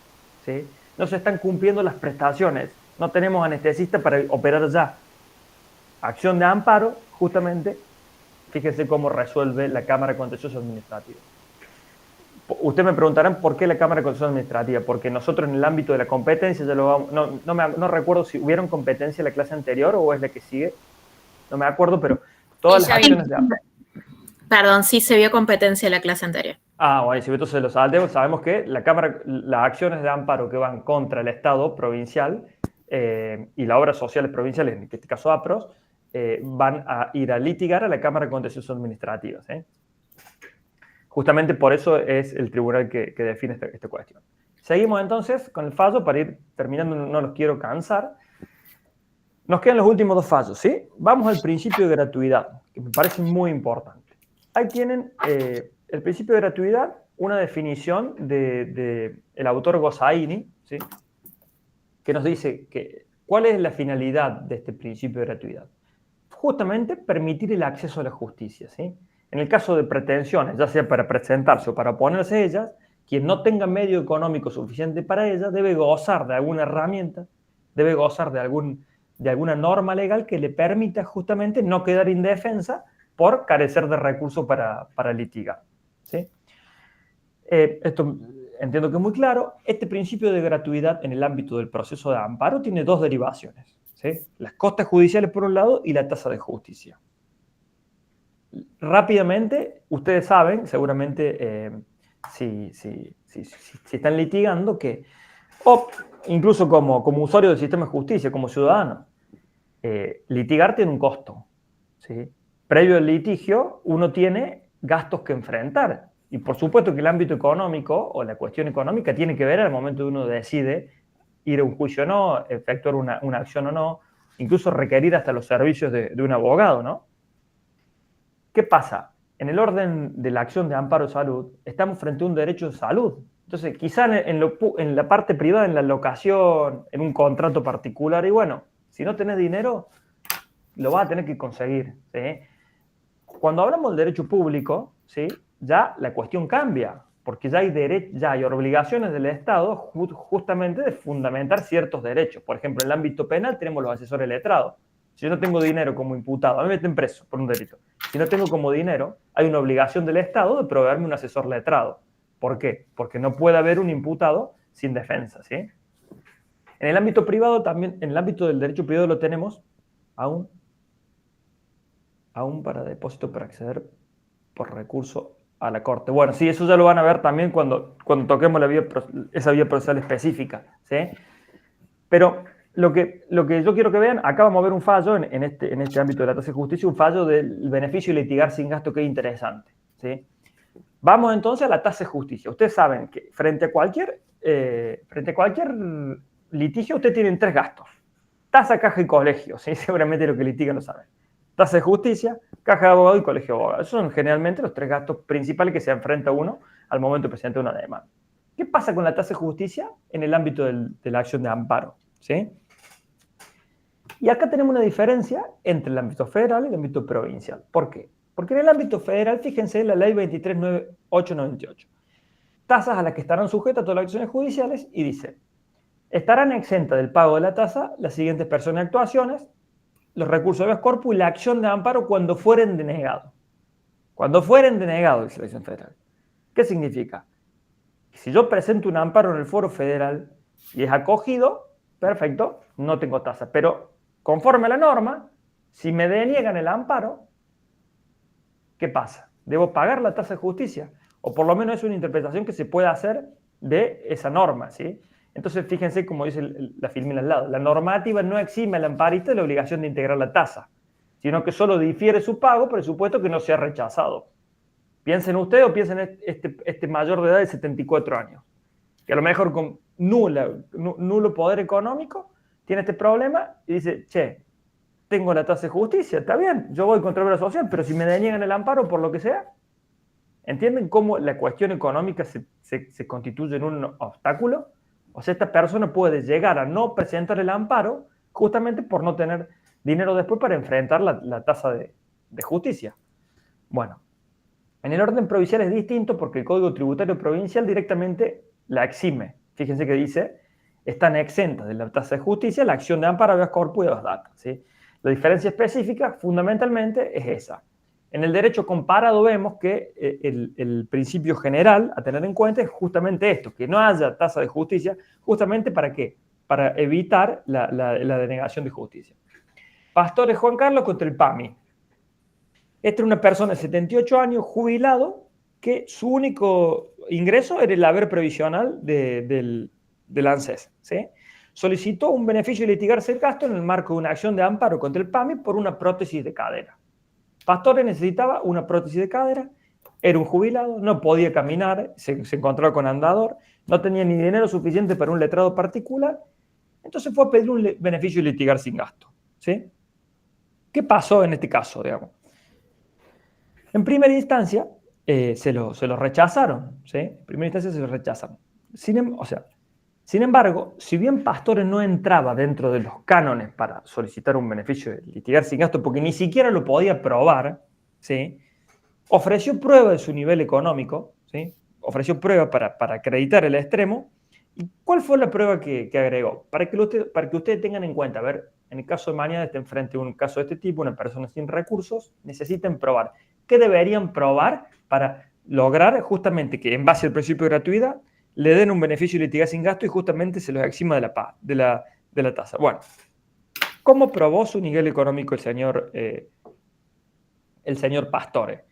¿sí? No se están cumpliendo las prestaciones, no tenemos anestesistas para operar ya. Acción de amparo, justamente, fíjense cómo resuelve la Cámara de Contencioso Administrativo. Ustedes me preguntarán por qué la Cámara de Contencioso Administrativa, porque nosotros en el ámbito de la competencia, ya lo vamos, no recuerdo si hubieron competencia en la clase anterior o es la que sigue, no me acuerdo, pero todas las acciones de amparo. Perdón, sí se vio competencia en la clase anterior. Bueno, si entonces los saltemos, sabemos que las acciones de amparo que van contra el Estado provincial y las obras sociales provinciales, en este caso APROS, van a ir a litigar a la Cámara de Contencioso Administrativa. Justamente por eso es el tribunal que define esta cuestión. Seguimos entonces con el fallo para ir terminando, no los quiero cansar. Nos quedan los últimos 2 fallos, ¿sí? Vamos al principio de gratuidad, que me parece muy importante. Ahí tienen el principio de gratuidad, una definición del autor Gossaini, ¿sí? Que nos dice cuál es la finalidad de este principio de gratuidad. Justamente permitir el acceso a la justicia, ¿sí? En el caso de pretensiones, ya sea para presentarse o para oponerse a ellas, quien no tenga medio económico suficiente para ellas debe gozar de alguna herramienta, debe gozar de alguna norma legal que le permita justamente no quedar indefensa por carecer de recursos para litigar, ¿sí? Esto entiendo que es muy claro. Este principio de gratuidad en el ámbito del proceso de amparo tiene 2 derivaciones, ¿sí? Las costas judiciales por un lado y la tasa de justicia. Rápidamente, ustedes saben, seguramente si están litigando, o incluso como usuario del sistema de justicia, como ciudadano, litigar tiene un costo, ¿sí? Previo al litigio, uno tiene gastos que enfrentar. Y por supuesto que el ámbito económico o la cuestión económica tiene que ver al momento que uno decide ir a un juicio o no, efectuar una acción o no, incluso requerir hasta los servicios de un abogado, ¿no? ¿Qué pasa? En el orden de la acción de amparo de salud, estamos frente a un derecho de salud. Entonces, quizá en la parte privada, en la locación, en un contrato particular, y bueno, si no tenés dinero, lo vas a tener que conseguir, ¿sí? Cuando hablamos del derecho público, ¿sí? Ya la cuestión cambia, porque ya hay obligaciones del Estado justamente de fundamentar ciertos derechos. Por ejemplo, en el ámbito penal tenemos los asesores letrados. Si yo no tengo dinero como imputado, a mí me meten preso por un delito. Si no tengo como dinero, hay una obligación del Estado de proveerme un asesor letrado. ¿Por qué? Porque no puede haber un imputado sin defensa, ¿sí? En el ámbito privado también, en el ámbito del derecho privado lo tenemos aún para depósito para acceder por recurso a la Corte. Bueno, sí, eso ya lo van a ver también cuando toquemos esa vía procesal específica, ¿sí? Pero lo que yo quiero que vean, acá vamos a ver un fallo en este ámbito de la tasa de justicia, un fallo del beneficio de litigar sin gasto que es interesante, ¿sí? Vamos entonces a la tasa de justicia. Ustedes saben que frente a cualquier litigio, ustedes tienen 3 gastos. Tasa, caja y colegio, ¿sí? Seguramente lo que litigan lo saben. Tasa de justicia, caja de abogado y colegio de abogado. Esos son generalmente los 3 gastos principales que se enfrenta uno al momento de presentar una demanda. ¿Qué pasa con la tasa de justicia en el ámbito de la acción de amparo? ¿Sí? Y acá tenemos una diferencia entre el ámbito federal y el ámbito provincial. ¿Por qué? Porque en el ámbito federal, fíjense, la ley 23.898, tasas a las que estarán sujetas todas las acciones judiciales, y dice, estarán exentas del pago de la tasa las siguientes personas y actuaciones, los recursos de habeas corpus y la acción de amparo cuando fueren denegados. Cuando fueren denegados, dice la ley federal. ¿Qué significa? Que si yo presento un amparo en el foro federal y es acogido, perfecto, no tengo tasa. Pero conforme a la norma, si me deniegan el amparo, ¿qué pasa? Debo pagar la tasa de justicia. O por lo menos es una interpretación que se puede hacer de esa norma, ¿sí? Entonces, fíjense como dice la filmina al lado. La normativa no exime al amparista de la obligación de integrar la tasa, sino que solo difiere su pago por el supuesto que no sea rechazado. Piensen ustedes o piensen este mayor de edad de 74 años, que a lo mejor con nulo poder económico tiene este problema y dice, che, tengo la tasa de justicia, está bien, yo voy contra obra social, pero si me deniegan el amparo por lo que sea, ¿entienden cómo la cuestión económica se constituye en un obstáculo? O sea, esta persona puede llegar a no presentar el amparo justamente por no tener dinero después para enfrentar la tasa de justicia. Bueno, en el orden provincial es distinto porque el Código Tributario Provincial directamente la exime. Fíjense que dice, están exentas de la tasa de justicia la acción de amparo, habeas corpus y habeas data, ¿sí? La diferencia específica fundamentalmente es esa. En el derecho comparado vemos que el principio general a tener en cuenta es justamente esto, que no haya tasa de justicia, justamente ¿para qué? Para evitar la denegación de justicia. Pastores Juan Carlos contra el PAMI. Esta es una persona de 78 años, jubilado, que su único ingreso era el haber previsional del ANSES, ¿sí? Solicitó un beneficio de litigarse el gasto en el marco de una acción de amparo contra el PAMI por una prótesis de cadera. Pastore necesitaba una prótesis de cadera, era un jubilado, no podía caminar, se encontraba con andador, no tenía ni dinero suficiente para un letrado particular, entonces fue a pedir un beneficio de litigar sin gasto, ¿sí? ¿Qué pasó en este caso, digamos? En primera instancia, se lo rechazaron, ¿sí? En primera instancia se lo rechazaron. Sin embargo, si bien Pastore no entraba dentro de los cánones para solicitar un beneficio de litigar sin gasto, porque ni siquiera lo podía probar, ¿sí? Ofreció prueba de su nivel económico, ¿sí? Ofreció prueba para acreditar el extremo. ¿Y cuál fue la prueba que agregó? Para que ustedes tengan en cuenta, a ver, en el caso de mañana estén frente a un caso de este tipo, una persona sin recursos, necesiten probar. ¿Qué deberían probar para lograr justamente que en base al principio de gratuidad le den un beneficio de litigar sin gasto y justamente se los exima de la tasa? Bueno, ¿cómo probó su nivel económico el señor Pastore?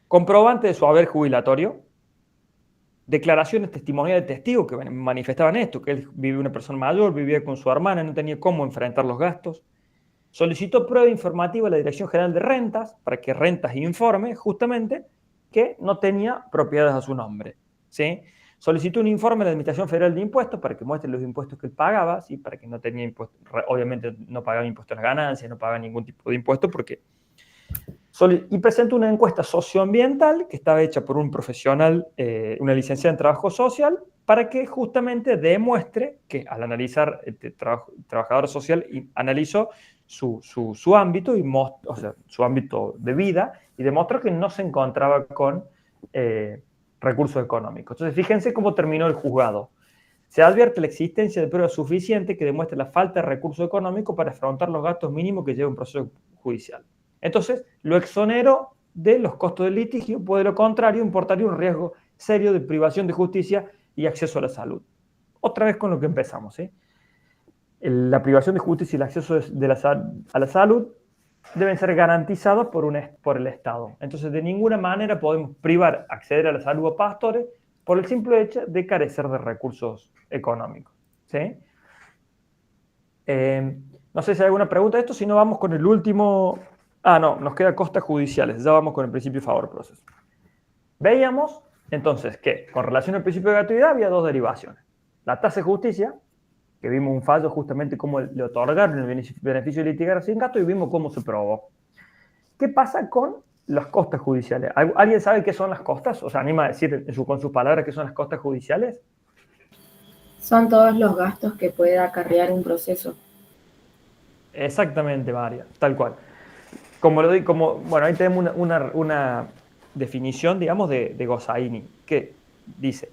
Comprobante de su haber jubilatorio, declaraciones testimoniales de testigos que manifestaban esto, que él vivía una persona mayor, vivía con su hermana, no tenía cómo enfrentar los gastos, solicitó prueba informativa a la Dirección General de Rentas para que Rentas informe justamente que no tenía propiedades a su nombre, ¿sí? Solicitó un informe a la Administración Federal de Impuestos para que muestre los impuestos que él pagaba, ¿sí? Para que no tenía impuestos, obviamente no pagaba impuestos a las ganancias, no pagaba ningún tipo de impuesto porque... Y presentó una encuesta socioambiental que estaba hecha por un profesional, una licenciada en trabajo social, para que justamente demuestre que al analizar este trabajador social, analizó su ámbito, o sea, su ámbito de vida, y demostró que no se encontraba con recursos económicos. Entonces, fíjense cómo terminó el juzgado. Se advierte la existencia de pruebas suficientes que demuestren la falta de recursos económicos para afrontar los gastos mínimos que lleva un proceso judicial. Entonces, lo exoneró de los costos del litigio, pues de lo contrario importaría un riesgo serio de privación de justicia y acceso a la salud. Otra vez con lo que empezamos, ¿sí? La privación de justicia y el acceso a la salud deben ser garantizados por el Estado. Entonces, de ninguna manera podemos privar acceder a la salud a pastores por el simple hecho de carecer de recursos económicos, ¿sí? No sé si hay alguna pregunta de esto, si no vamos con el último... no, nos queda costas judiciales, ya vamos con el principio favor proceso. Veíamos entonces que con relación al principio de gratuidad había dos derivaciones. La tasa de justicia, que vimos un fallo justamente cómo le otorgaron el beneficio de litigar sin gasto y vimos cómo se probó. ¿Qué pasa con las costas judiciales? ¿Alguien sabe qué son las costas? O sea, anima a decir con sus palabras qué son las costas judiciales. Son todos los gastos que pueda acarrear un proceso. Exactamente, María, tal cual. Bueno, ahí tenemos una definición, digamos, de Gossaini, que dice,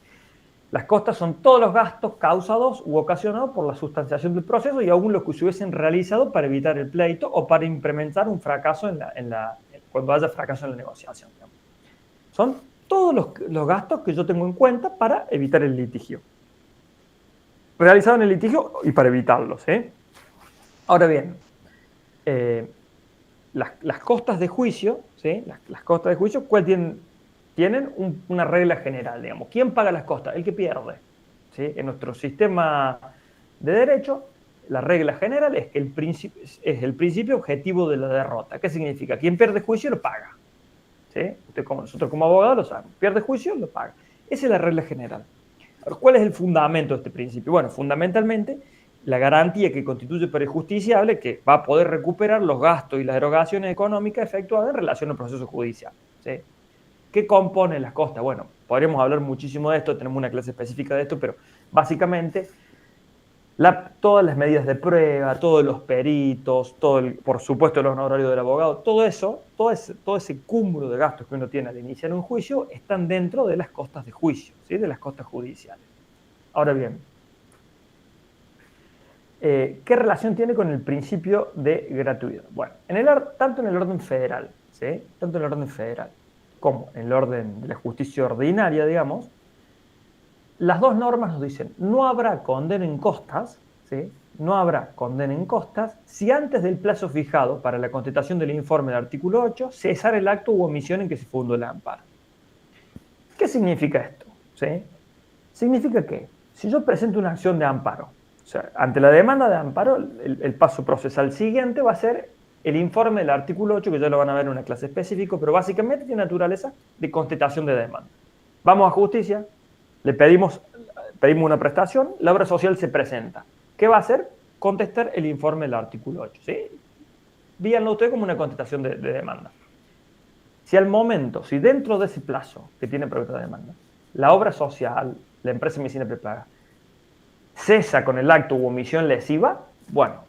las costas son todos los gastos causados u ocasionados por la sustanciación del proceso y aún los que se hubiesen realizado para evitar el pleito o para implementar un fracaso cuando haya fracaso en la negociación. Digamos. Son todos los gastos que yo tengo en cuenta para evitar el litigio. Realizado en el litigio y para evitarlos, ¿eh? Ahora bien, las costas de juicio, ¿sí? Las costas de juicio, ¿cuál tienen una regla general, digamos? ¿Quién paga las costas? El que pierde, ¿sí? En nuestro sistema de derecho, la regla general es que es el principio objetivo de la derrota. ¿Qué significa? Quien pierde juicio lo paga, ¿sí? Nosotros como abogados lo sabemos. Pierde juicio, lo paga. Esa es la regla general. Ahora, ¿cuál es el fundamento de este principio? Bueno, fundamentalmente, la garantía que constituye para el justiciable que va a poder recuperar los gastos y las erogaciones económicas efectuadas en relación al proceso judicial, ¿sí? ¿Qué compone las costas? Bueno, podríamos hablar muchísimo de esto, tenemos una clase específica de esto, pero básicamente todas las medidas de prueba, todos los peritos, por supuesto los honorarios del abogado, todo ese cúmulo de gastos que uno tiene al iniciar un juicio están dentro de las costas de juicio, ¿sí? De las costas judiciales. Ahora bien, ¿qué relación tiene con el principio de gratuidad? Bueno, tanto en el orden federal, ¿sí? Tanto en el orden federal como en el orden de la justicia ordinaria, digamos, las dos normas nos dicen, no habrá condena en costas, ¿sí? No habrá condena en costas si antes del plazo fijado para la contestación del informe del artículo 8 cesar el acto u omisión en que se fundó el amparo. ¿Qué significa esto? ¿Sí? Significa que si yo presento una acción de amparo, o sea, ante la demanda de amparo, el paso procesal siguiente va a ser el informe del artículo 8, que ya lo van a ver en una clase específica, pero básicamente tiene naturaleza de contestación de demanda. Vamos a justicia, le pedimos una prestación, la obra social se presenta. ¿Qué va a hacer? Contestar el informe del artículo 8. ¿Sí? Víanlo ustedes como una contestación de demanda. Si dentro de ese plazo que tiene prevista la demanda, la obra social, la empresa de medicina prepaga, cesa con el acto u omisión lesiva, bueno,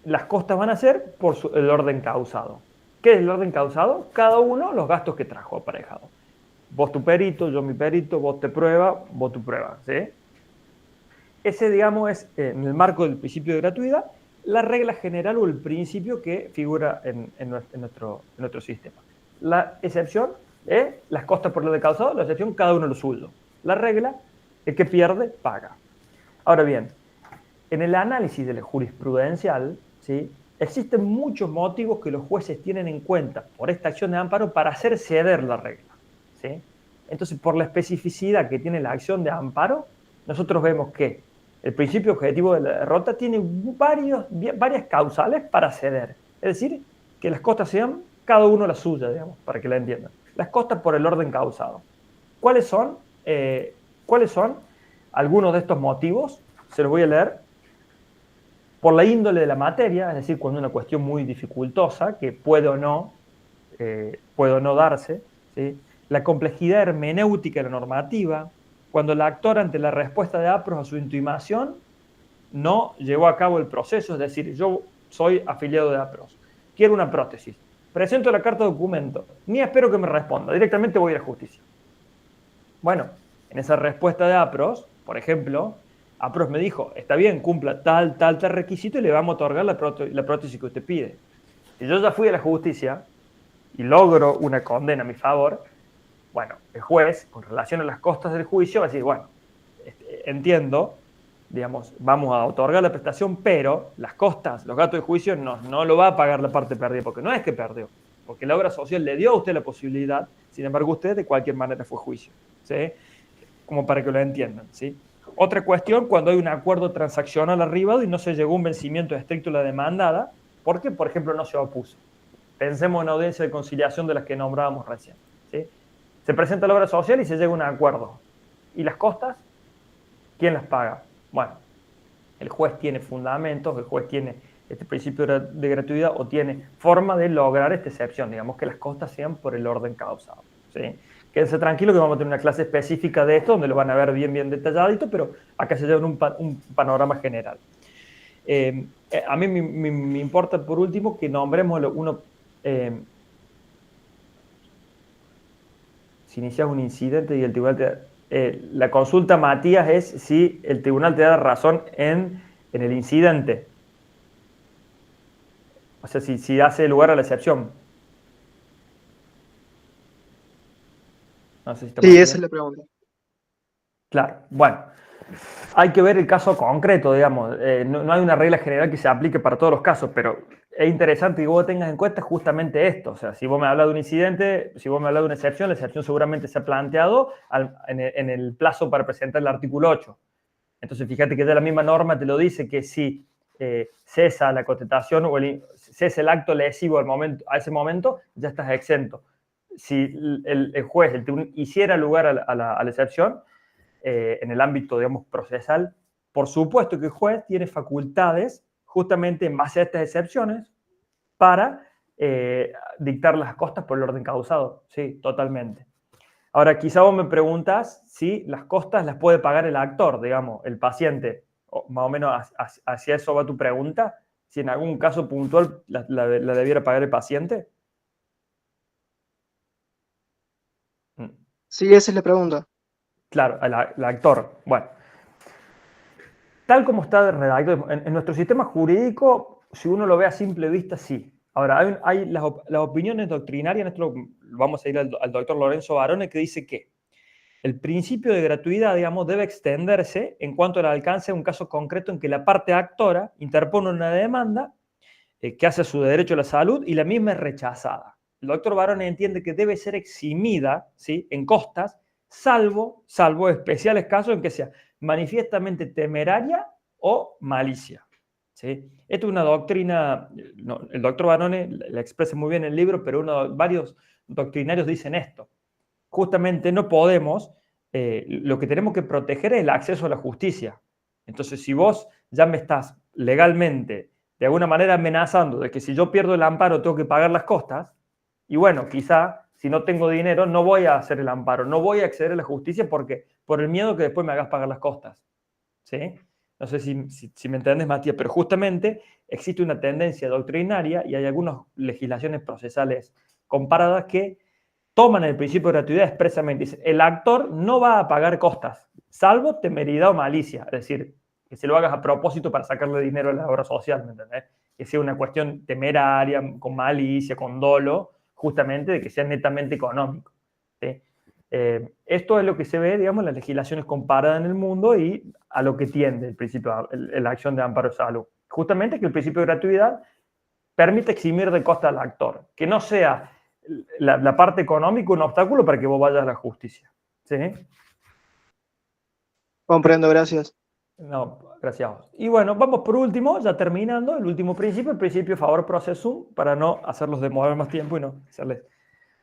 las costas van a ser por el orden causado. ¿Qué es el orden causado? Cada uno los gastos que trajo aparejado. Vos tu perito, yo mi perito, vos te prueba, vos tu prueba, ¿sí? Ese, digamos, es en el marco del principio de gratuidad, la regla general o el principio que figura en nuestro sistema. La excepción es las costas por el orden causado, la excepción cada uno lo suyo. La regla, el que pierde, paga. Ahora bien, en el análisis de la jurisprudencial, ¿sí? Existen muchos motivos que los jueces tienen en cuenta por esta acción de amparo para hacer ceder la regla, ¿sí? Entonces, por la especificidad que tiene la acción de amparo, nosotros vemos que el principio objetivo de la derrota tiene varias causales para ceder. Es decir, que las costas sean cada uno la suya, digamos, para que la entiendan. Las costas por el orden causado. ¿Cuáles son algunos de estos motivos? Se los voy a leer. Por la índole de la materia, es decir, cuando una cuestión muy dificultosa, que puede o no darse, ¿sí? La complejidad hermenéutica de la normativa, cuando el actor ante la respuesta de APROS a su intimación no llevó a cabo el proceso, es decir, yo soy afiliado de APROS, quiero una prótesis, presento la carta de documento, ni espero que me responda, directamente voy a la justicia. Bueno, en esa respuesta de APROS, por ejemplo, APROS me dijo, está bien, cumpla tal requisito y le vamos a otorgar la prótesis que usted pide. Si yo ya fui a la justicia y logro una condena a mi favor, bueno, el juez, con relación a las costas del juicio, va a decir, bueno, entiendo, digamos, vamos a otorgar la prestación, pero las costas, los gastos de juicio, no lo va a pagar la parte perdida, porque no es que perdió, porque la obra social le dio a usted la posibilidad, sin embargo, usted de cualquier manera fue juicio, ¿sí? Como para que lo entiendan, ¿sí? Otra cuestión, cuando hay un acuerdo transaccional arribado y no se llegó a un vencimiento estricto de la demandada, porque, por ejemplo, no se opuso. Pensemos en audiencia de conciliación de las que nombrábamos recién, ¿sí? Se presenta la obra social y se llega a un acuerdo. ¿Y las costas? ¿Quién las paga? Bueno, el juez tiene fundamentos, el juez tiene este principio de gratuidad o tiene forma de lograr esta excepción, digamos que las costas sean por el orden causado, ¿sí? Quédense tranquilos que vamos a tener una clase específica de esto donde lo van a ver bien detalladito, pero acá se lleva un panorama general. A mí me importa por último que nombremos si inicias un incidente y el tribunal la consulta, Matías, es si el tribunal te da razón en el incidente. O sea, si hace lugar a la excepción. No sé si sí, esa es la pregunta. Claro, bueno. Hay que ver el caso concreto, digamos. No hay una regla general que se aplique para todos los casos, pero es interesante que vos tengas en cuenta justamente esto. O sea, si vos me hablas de un incidente, si vos me hablas de una excepción, la excepción seguramente se ha planteado en el plazo para presentar el artículo 8. Entonces, fíjate que ya la misma norma te lo dice, que si cesa la contestación o cesa el acto lesivo a ese momento, ya estás exento. Si el juez, el tribunal, hiciera lugar a la excepción, en el ámbito, digamos, procesal, por supuesto que el juez tiene facultades justamente en base a estas excepciones para dictar las costas por el orden causado. Sí, totalmente. Ahora, quizá vos me preguntas si las costas las puede pagar el actor, digamos, el paciente. Más o menos hacia eso va tu pregunta. Si en algún caso puntual la debiera pagar el paciente. Sí, esa es la pregunta. Claro, el actor. Bueno, tal como está redactado en nuestro sistema jurídico, si uno lo ve a simple vista, sí. Ahora, hay las opiniones doctrinarias, esto vamos a ir al doctor Lorenzo Barone, que dice que el principio de gratuidad, digamos, debe extenderse en cuanto al alcance de un caso concreto en que la parte actora interpone una demanda que hace su derecho a la salud y la misma es rechazada. El doctor Barone entiende que debe ser eximida, ¿sí?, en costas, salvo especiales casos en que sea manifiestamente temeraria o malicia, ¿sí? Esto es una doctrina, el doctor Barone la expresa muy bien en el libro, pero varios doctrinarios dicen esto. Justamente no podemos, lo que tenemos que proteger es el acceso a la justicia. Entonces, si vos ya me estás legalmente, de alguna manera amenazando de que si yo pierdo el amparo tengo que pagar las costas, y bueno, quizá si no tengo dinero no voy a hacer el amparo, no voy a acceder a la justicia porque por el miedo que después me hagas pagar las costas, ¿sí? No sé si me entendés, Matías, pero justamente existe una tendencia doctrinaria y hay algunas legislaciones procesales comparadas que toman el principio de gratuidad expresamente. Dicen, el actor no va a pagar costas, salvo temeridad o malicia, es decir, que se lo hagas a propósito para sacarle dinero a la obra social, ¿me entendés? Que sea una cuestión temeraria, con malicia, con dolo, justamente de que sea netamente económico, ¿sí? Esto es lo que se ve, digamos, en las legislaciones comparadas en el mundo y a lo que tiende el principio, la acción de amparo de salud. Justamente que el principio de gratuidad permite eximir de costa al actor, que no sea la parte económica un obstáculo para que vos vayas a la justicia, ¿sí? Comprendo, gracias. No, gracias a vos. Y bueno, vamos por último, ya terminando, el último principio, el principio favor processum, para no hacerlos demorar más tiempo y no hacerles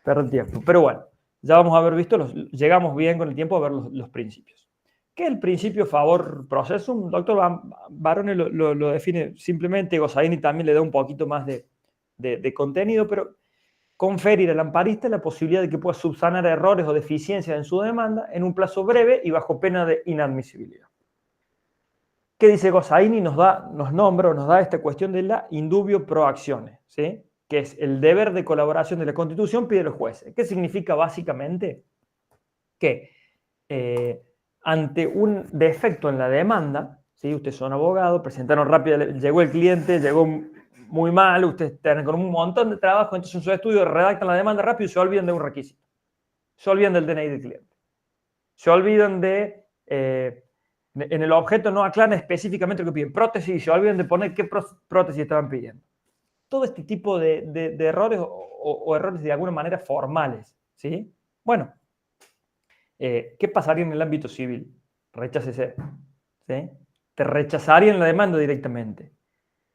perder tiempo. Pero bueno, ya vamos a haber visto, llegamos bien con el tiempo a ver los principios. ¿Qué es el principio favor processum? Doctor Barone lo define simplemente, Gossaini también le da un poquito más de contenido, pero conferir al amparista la posibilidad de que pueda subsanar errores o deficiencias en su demanda en un plazo breve y bajo pena de inadmisibilidad. ¿Qué dice Gossaini? Nos da esta cuestión de la indubio pro actione, ¿sí? Que es el deber de colaboración de la Constitución pide los jueces. ¿Qué significa básicamente? Que ante un defecto en la demanda, ¿sí? Ustedes son abogados, presentaron rápido, llegó el cliente, llegó muy mal, ustedes tienen con un montón de trabajo, entonces en su estudio redactan la demanda rápido y se olvidan de un requisito. Se olvidan del DNI del cliente. Se olvidan de... en el objeto no aclaran específicamente lo que piden. Prótesis, y se olvidan de poner qué prótesis estaban pidiendo. Todo este tipo de errores o errores de alguna manera formales, ¿sí? Bueno, ¿qué pasaría en el ámbito civil? Rechácese, ¿sí? Te rechazarían la demanda directamente.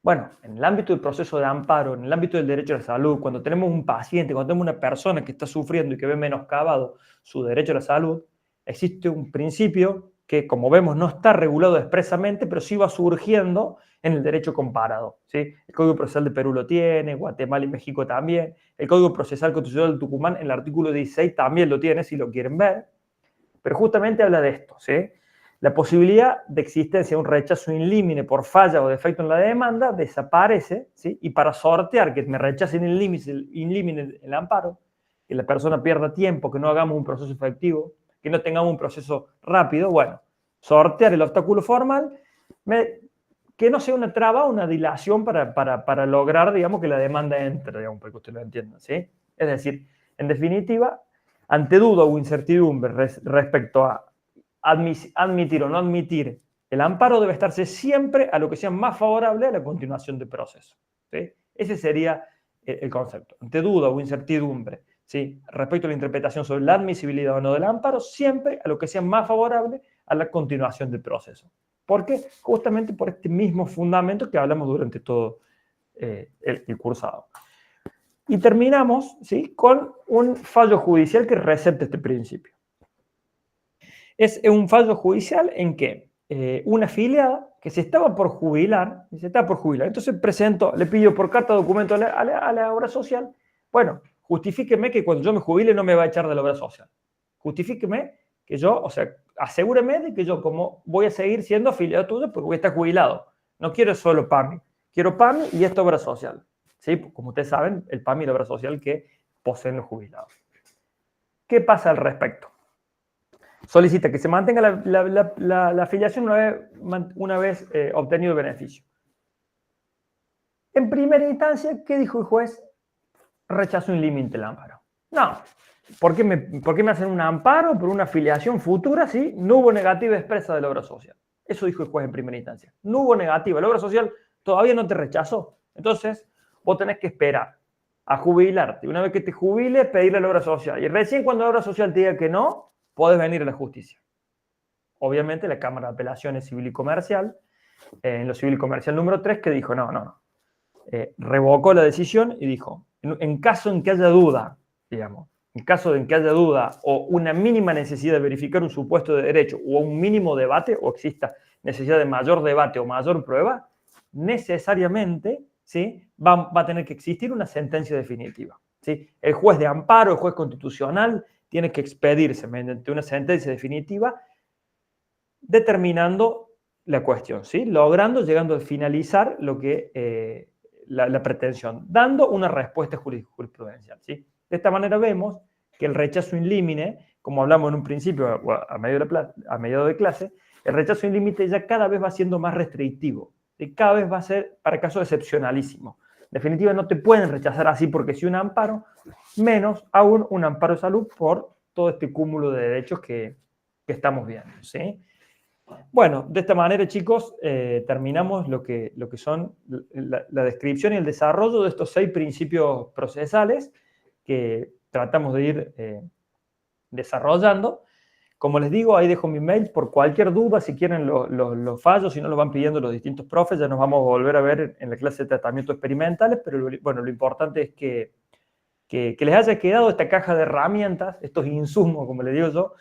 Bueno, en el ámbito del proceso de amparo, en el ámbito del derecho a la salud, cuando tenemos un paciente, cuando tenemos una persona que está sufriendo y que ve menoscabado su derecho a la salud, existe un principio que, como vemos, no está regulado expresamente, pero sí va surgiendo en el derecho comparado, ¿sí? El Código Procesal de Perú lo tiene, Guatemala y México también, el Código Procesal Constitucional de Tucumán, en el artículo 16 también lo tiene, si lo quieren ver, pero justamente habla de esto, ¿sí? La posibilidad de existencia de un rechazo in limine por falla o defecto en la demanda desaparece, ¿sí? Y para sortear que me rechacen in limine el amparo, que la persona pierda tiempo, que no hagamos un proceso efectivo, que no tengamos un proceso rápido, bueno, sortear el obstáculo formal, que no sea una traba o una dilación para lograr, digamos, que la demanda entre, digamos, para que usted lo entienda, ¿sí? Es decir, en definitiva, ante duda o incertidumbre respecto a admitir o no admitir el amparo, debe estarse siempre a lo que sea más favorable a la continuación del proceso, ¿sí? Ese sería el concepto. Ante duda o incertidumbre, ¿sí? Respecto a la interpretación sobre la admisibilidad o no del amparo, siempre a lo que sea más favorable a la continuación del proceso. ¿Por qué? Justamente por este mismo fundamento que hablamos durante todo el cursado. Y terminamos, ¿sí? Con un fallo judicial que recepta este principio. Es un fallo judicial en que una afiliada que se estaba por jubilar, entonces le pidió por carta documento a la obra social, bueno, justifíqueme que cuando yo me jubile no me va a echar de la obra social. Justifíqueme que yo, o sea, asegúreme de que yo, como voy a seguir siendo afiliado tuyo porque voy a estar jubilado. No quiero solo PAMI, quiero PAMI y esta obra social. ¿Sí? Como ustedes saben, el PAMI y la obra social que poseen los jubilados. ¿Qué pasa al respecto? Solicita que se mantenga la afiliación una vez obtenido el beneficio. En primera instancia, ¿qué dijo el juez? Rechazo in limine el amparo. No. ¿Por qué me hacen un amparo por una afiliación futura si no hubo negativa expresa de la obra social? Eso dijo el juez en primera instancia. No hubo negativa. La obra social todavía no te rechazó. Entonces, vos tenés que esperar a jubilarte. Una vez que te jubiles, pedirle a la obra social. Y recién cuando la obra social te diga que no, podés venir a la justicia. Obviamente, la Cámara de Apelaciones Civil y Comercial, en lo civil y comercial número 3, que dijo no. Revocó la decisión y dijo, en caso en que haya duda, digamos, en caso en que haya duda o una mínima necesidad de verificar un supuesto de derecho o un mínimo debate o exista necesidad de mayor debate o mayor prueba, necesariamente, ¿sí? va a tener que existir una sentencia definitiva, ¿sí? El juez de amparo, el juez constitucional, tiene que expedirse mediante una sentencia definitiva determinando la cuestión, ¿sí? Llegando a finalizar lo que la pretensión, dando una respuesta jurisprudencial, ¿sí? De esta manera vemos que el rechazo in limine, como hablamos en un principio a medio de clase, el rechazo in limine ya cada vez va siendo más restrictivo, ¿sí? Cada vez va a ser para casos excepcionalísimos. En definitiva, no te pueden rechazar así porque si un amparo, menos aún un amparo de salud por todo este cúmulo de derechos que estamos viendo, ¿sí? Bueno, de esta manera, chicos, terminamos lo que son la descripción y el desarrollo de estos 6 principios procesales que tratamos de ir desarrollando. Como les digo, ahí dejo mi mail por cualquier duda, si quieren los fallos, si no lo van pidiendo los distintos profes, ya nos vamos a volver a ver en la clase de tratamiento experimentales, pero bueno, lo importante es que les haya quedado esta caja de herramientas, estos insumos, como le digo yo,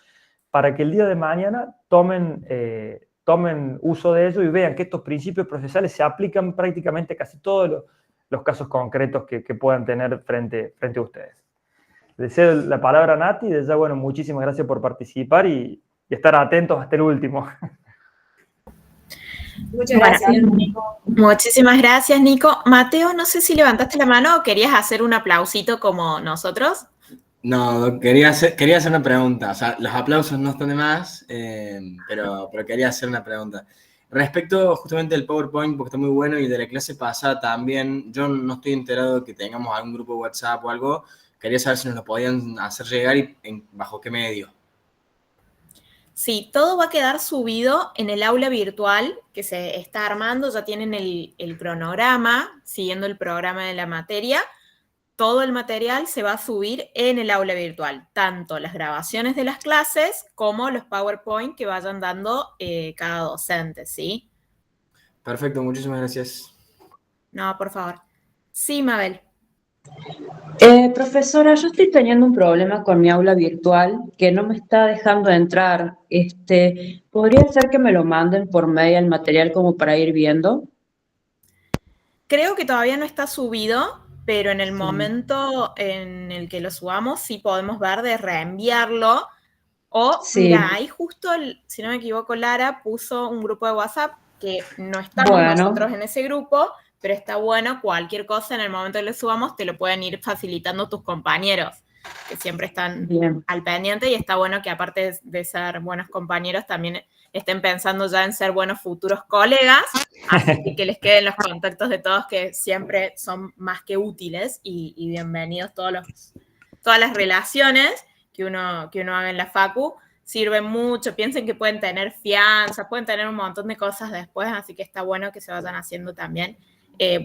para que el día de mañana tomen uso de ello y vean que estos principios procesales se aplican prácticamente a casi todos los casos concretos que puedan tener frente a ustedes. Les cedo la palabra a Nati, y desde ya, bueno, muchísimas gracias por participar y estar atentos hasta el último. Muchas gracias, Nico. Muchísimas gracias, Nico. Mateo, no sé si levantaste la mano o querías hacer un aplausito como nosotros. No, quería hacer una pregunta. O sea, los aplausos no están de más, pero quería hacer una pregunta. Respecto justamente del PowerPoint, porque está muy bueno, y de la clase pasada también, yo no estoy enterado de que tengamos algún grupo de WhatsApp o algo. Quería saber si nos lo podían hacer llegar y bajo qué medio. Sí, todo va a quedar subido en el aula virtual que se está armando. Ya tienen el cronograma, siguiendo el programa de la materia. Todo el material se va a subir en el aula virtual, tanto las grabaciones de las clases como los PowerPoint que vayan dando cada docente, ¿sí? Perfecto, muchísimas gracias. No, por favor. Sí, Mabel. Profesora, yo estoy teniendo un problema con mi aula virtual que no me está dejando entrar. ¿Podría ser que me lo manden por mail el material como para ir viendo? Creo que todavía no está subido, pero en el momento en el que lo subamos sí podemos ver de reenviarlo. O, mira, ahí justo, si no me equivoco, Lara puso un grupo de WhatsApp que no estamos nosotros en ese grupo, pero está bueno, cualquier cosa en el momento que lo subamos te lo pueden ir facilitando tus compañeros, que siempre están al pendiente, y está bueno que aparte de ser buenos compañeros también estén pensando ya en ser buenos futuros colegas, así que les queden los contactos de todos, que siempre son más que útiles, y bienvenidos todas las relaciones que uno haga en la facu. Sirven mucho, piensen que pueden tener fianzas, pueden tener un montón de cosas después, así que está bueno que se vayan haciendo también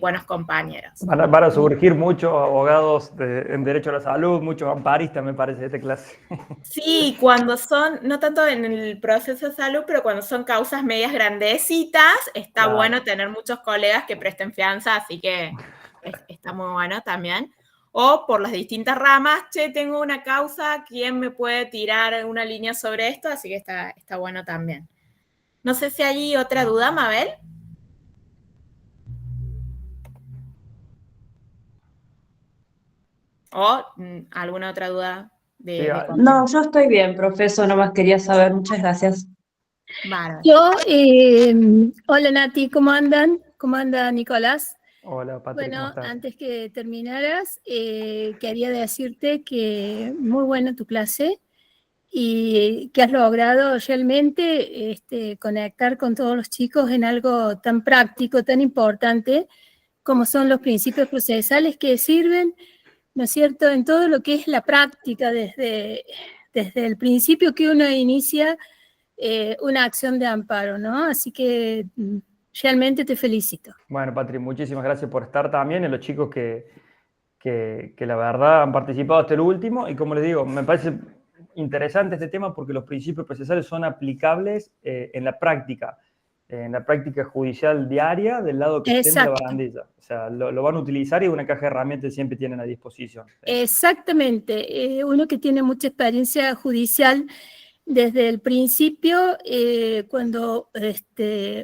buenos compañeros. Van a surgir muchos abogados en Derecho a la Salud, muchos amparistas, me parece, de esta clase. Sí, cuando son, no tanto en el proceso de salud, pero cuando son causas medias grandecitas, está bueno tener muchos colegas que presten fianza, así que está muy bueno también. O por las distintas ramas, tengo una causa, ¿quién me puede tirar una línea sobre esto? Así que está bueno también. No sé si hay otra duda, Mabel. ¿O alguna otra duda? No, yo estoy bien, profesor, nomás quería saber. Muchas gracias. Vale. Yo, hola Nati, ¿cómo andan? ¿Cómo anda Nicolás? Hola, Patrick, bueno, ¿cómo estás? Antes que terminaras, quería decirte que muy buena tu clase y que has logrado realmente conectar con todos los chicos en algo tan práctico, tan importante, como son los principios procesales que sirven, ¿no es cierto?, en todo lo que es la práctica, desde el principio que uno inicia una acción de amparo, ¿no? Así que realmente te felicito. Bueno, Patrick, muchísimas gracias por estar también, y los chicos que la verdad han participado hasta el último, y como les digo, me parece interesante este tema porque los principios procesales son aplicables en la práctica judicial diaria del lado que estén de la barandilla. O sea, lo van a utilizar y una caja de herramientas siempre tienen a disposición. Exactamente. Uno que tiene mucha experiencia judicial desde el principio, cuando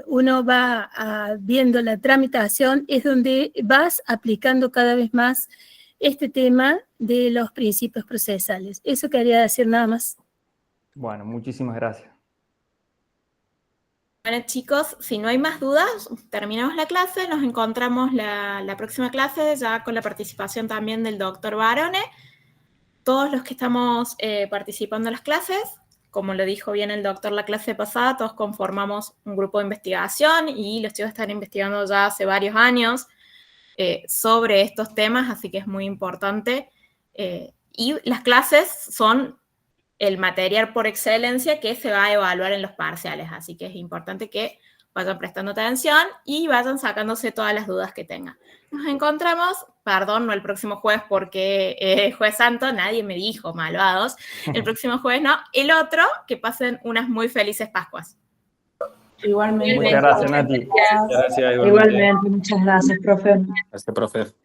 uno va viendo la tramitación, es donde vas aplicando cada vez más este tema de los principios procesales. Eso quería decir nada más. Bueno, muchísimas gracias. Bueno, chicos, si no hay más dudas, terminamos la clase, nos encontramos la próxima clase ya con la participación también del doctor Barone. Todos los que estamos participando en las clases, como lo dijo bien el doctor la clase pasada, todos conformamos un grupo de investigación y los chicos están investigando ya hace varios años sobre estos temas, así que es muy importante. Y las clases son el material por excelencia que se va a evaluar en los parciales, así que es importante que vayan prestando atención y vayan sacándose todas las dudas que tengan. Nos encontramos, perdón, no el próximo jueves porque Jueves Santo, nadie me dijo, malvados. El próximo jueves no, el otro, que pasen unas muy felices Pascuas. Igualmente. Muchas gracias, Nati. Gracias, Igualmente, muchas gracias, profe. Gracias, profe.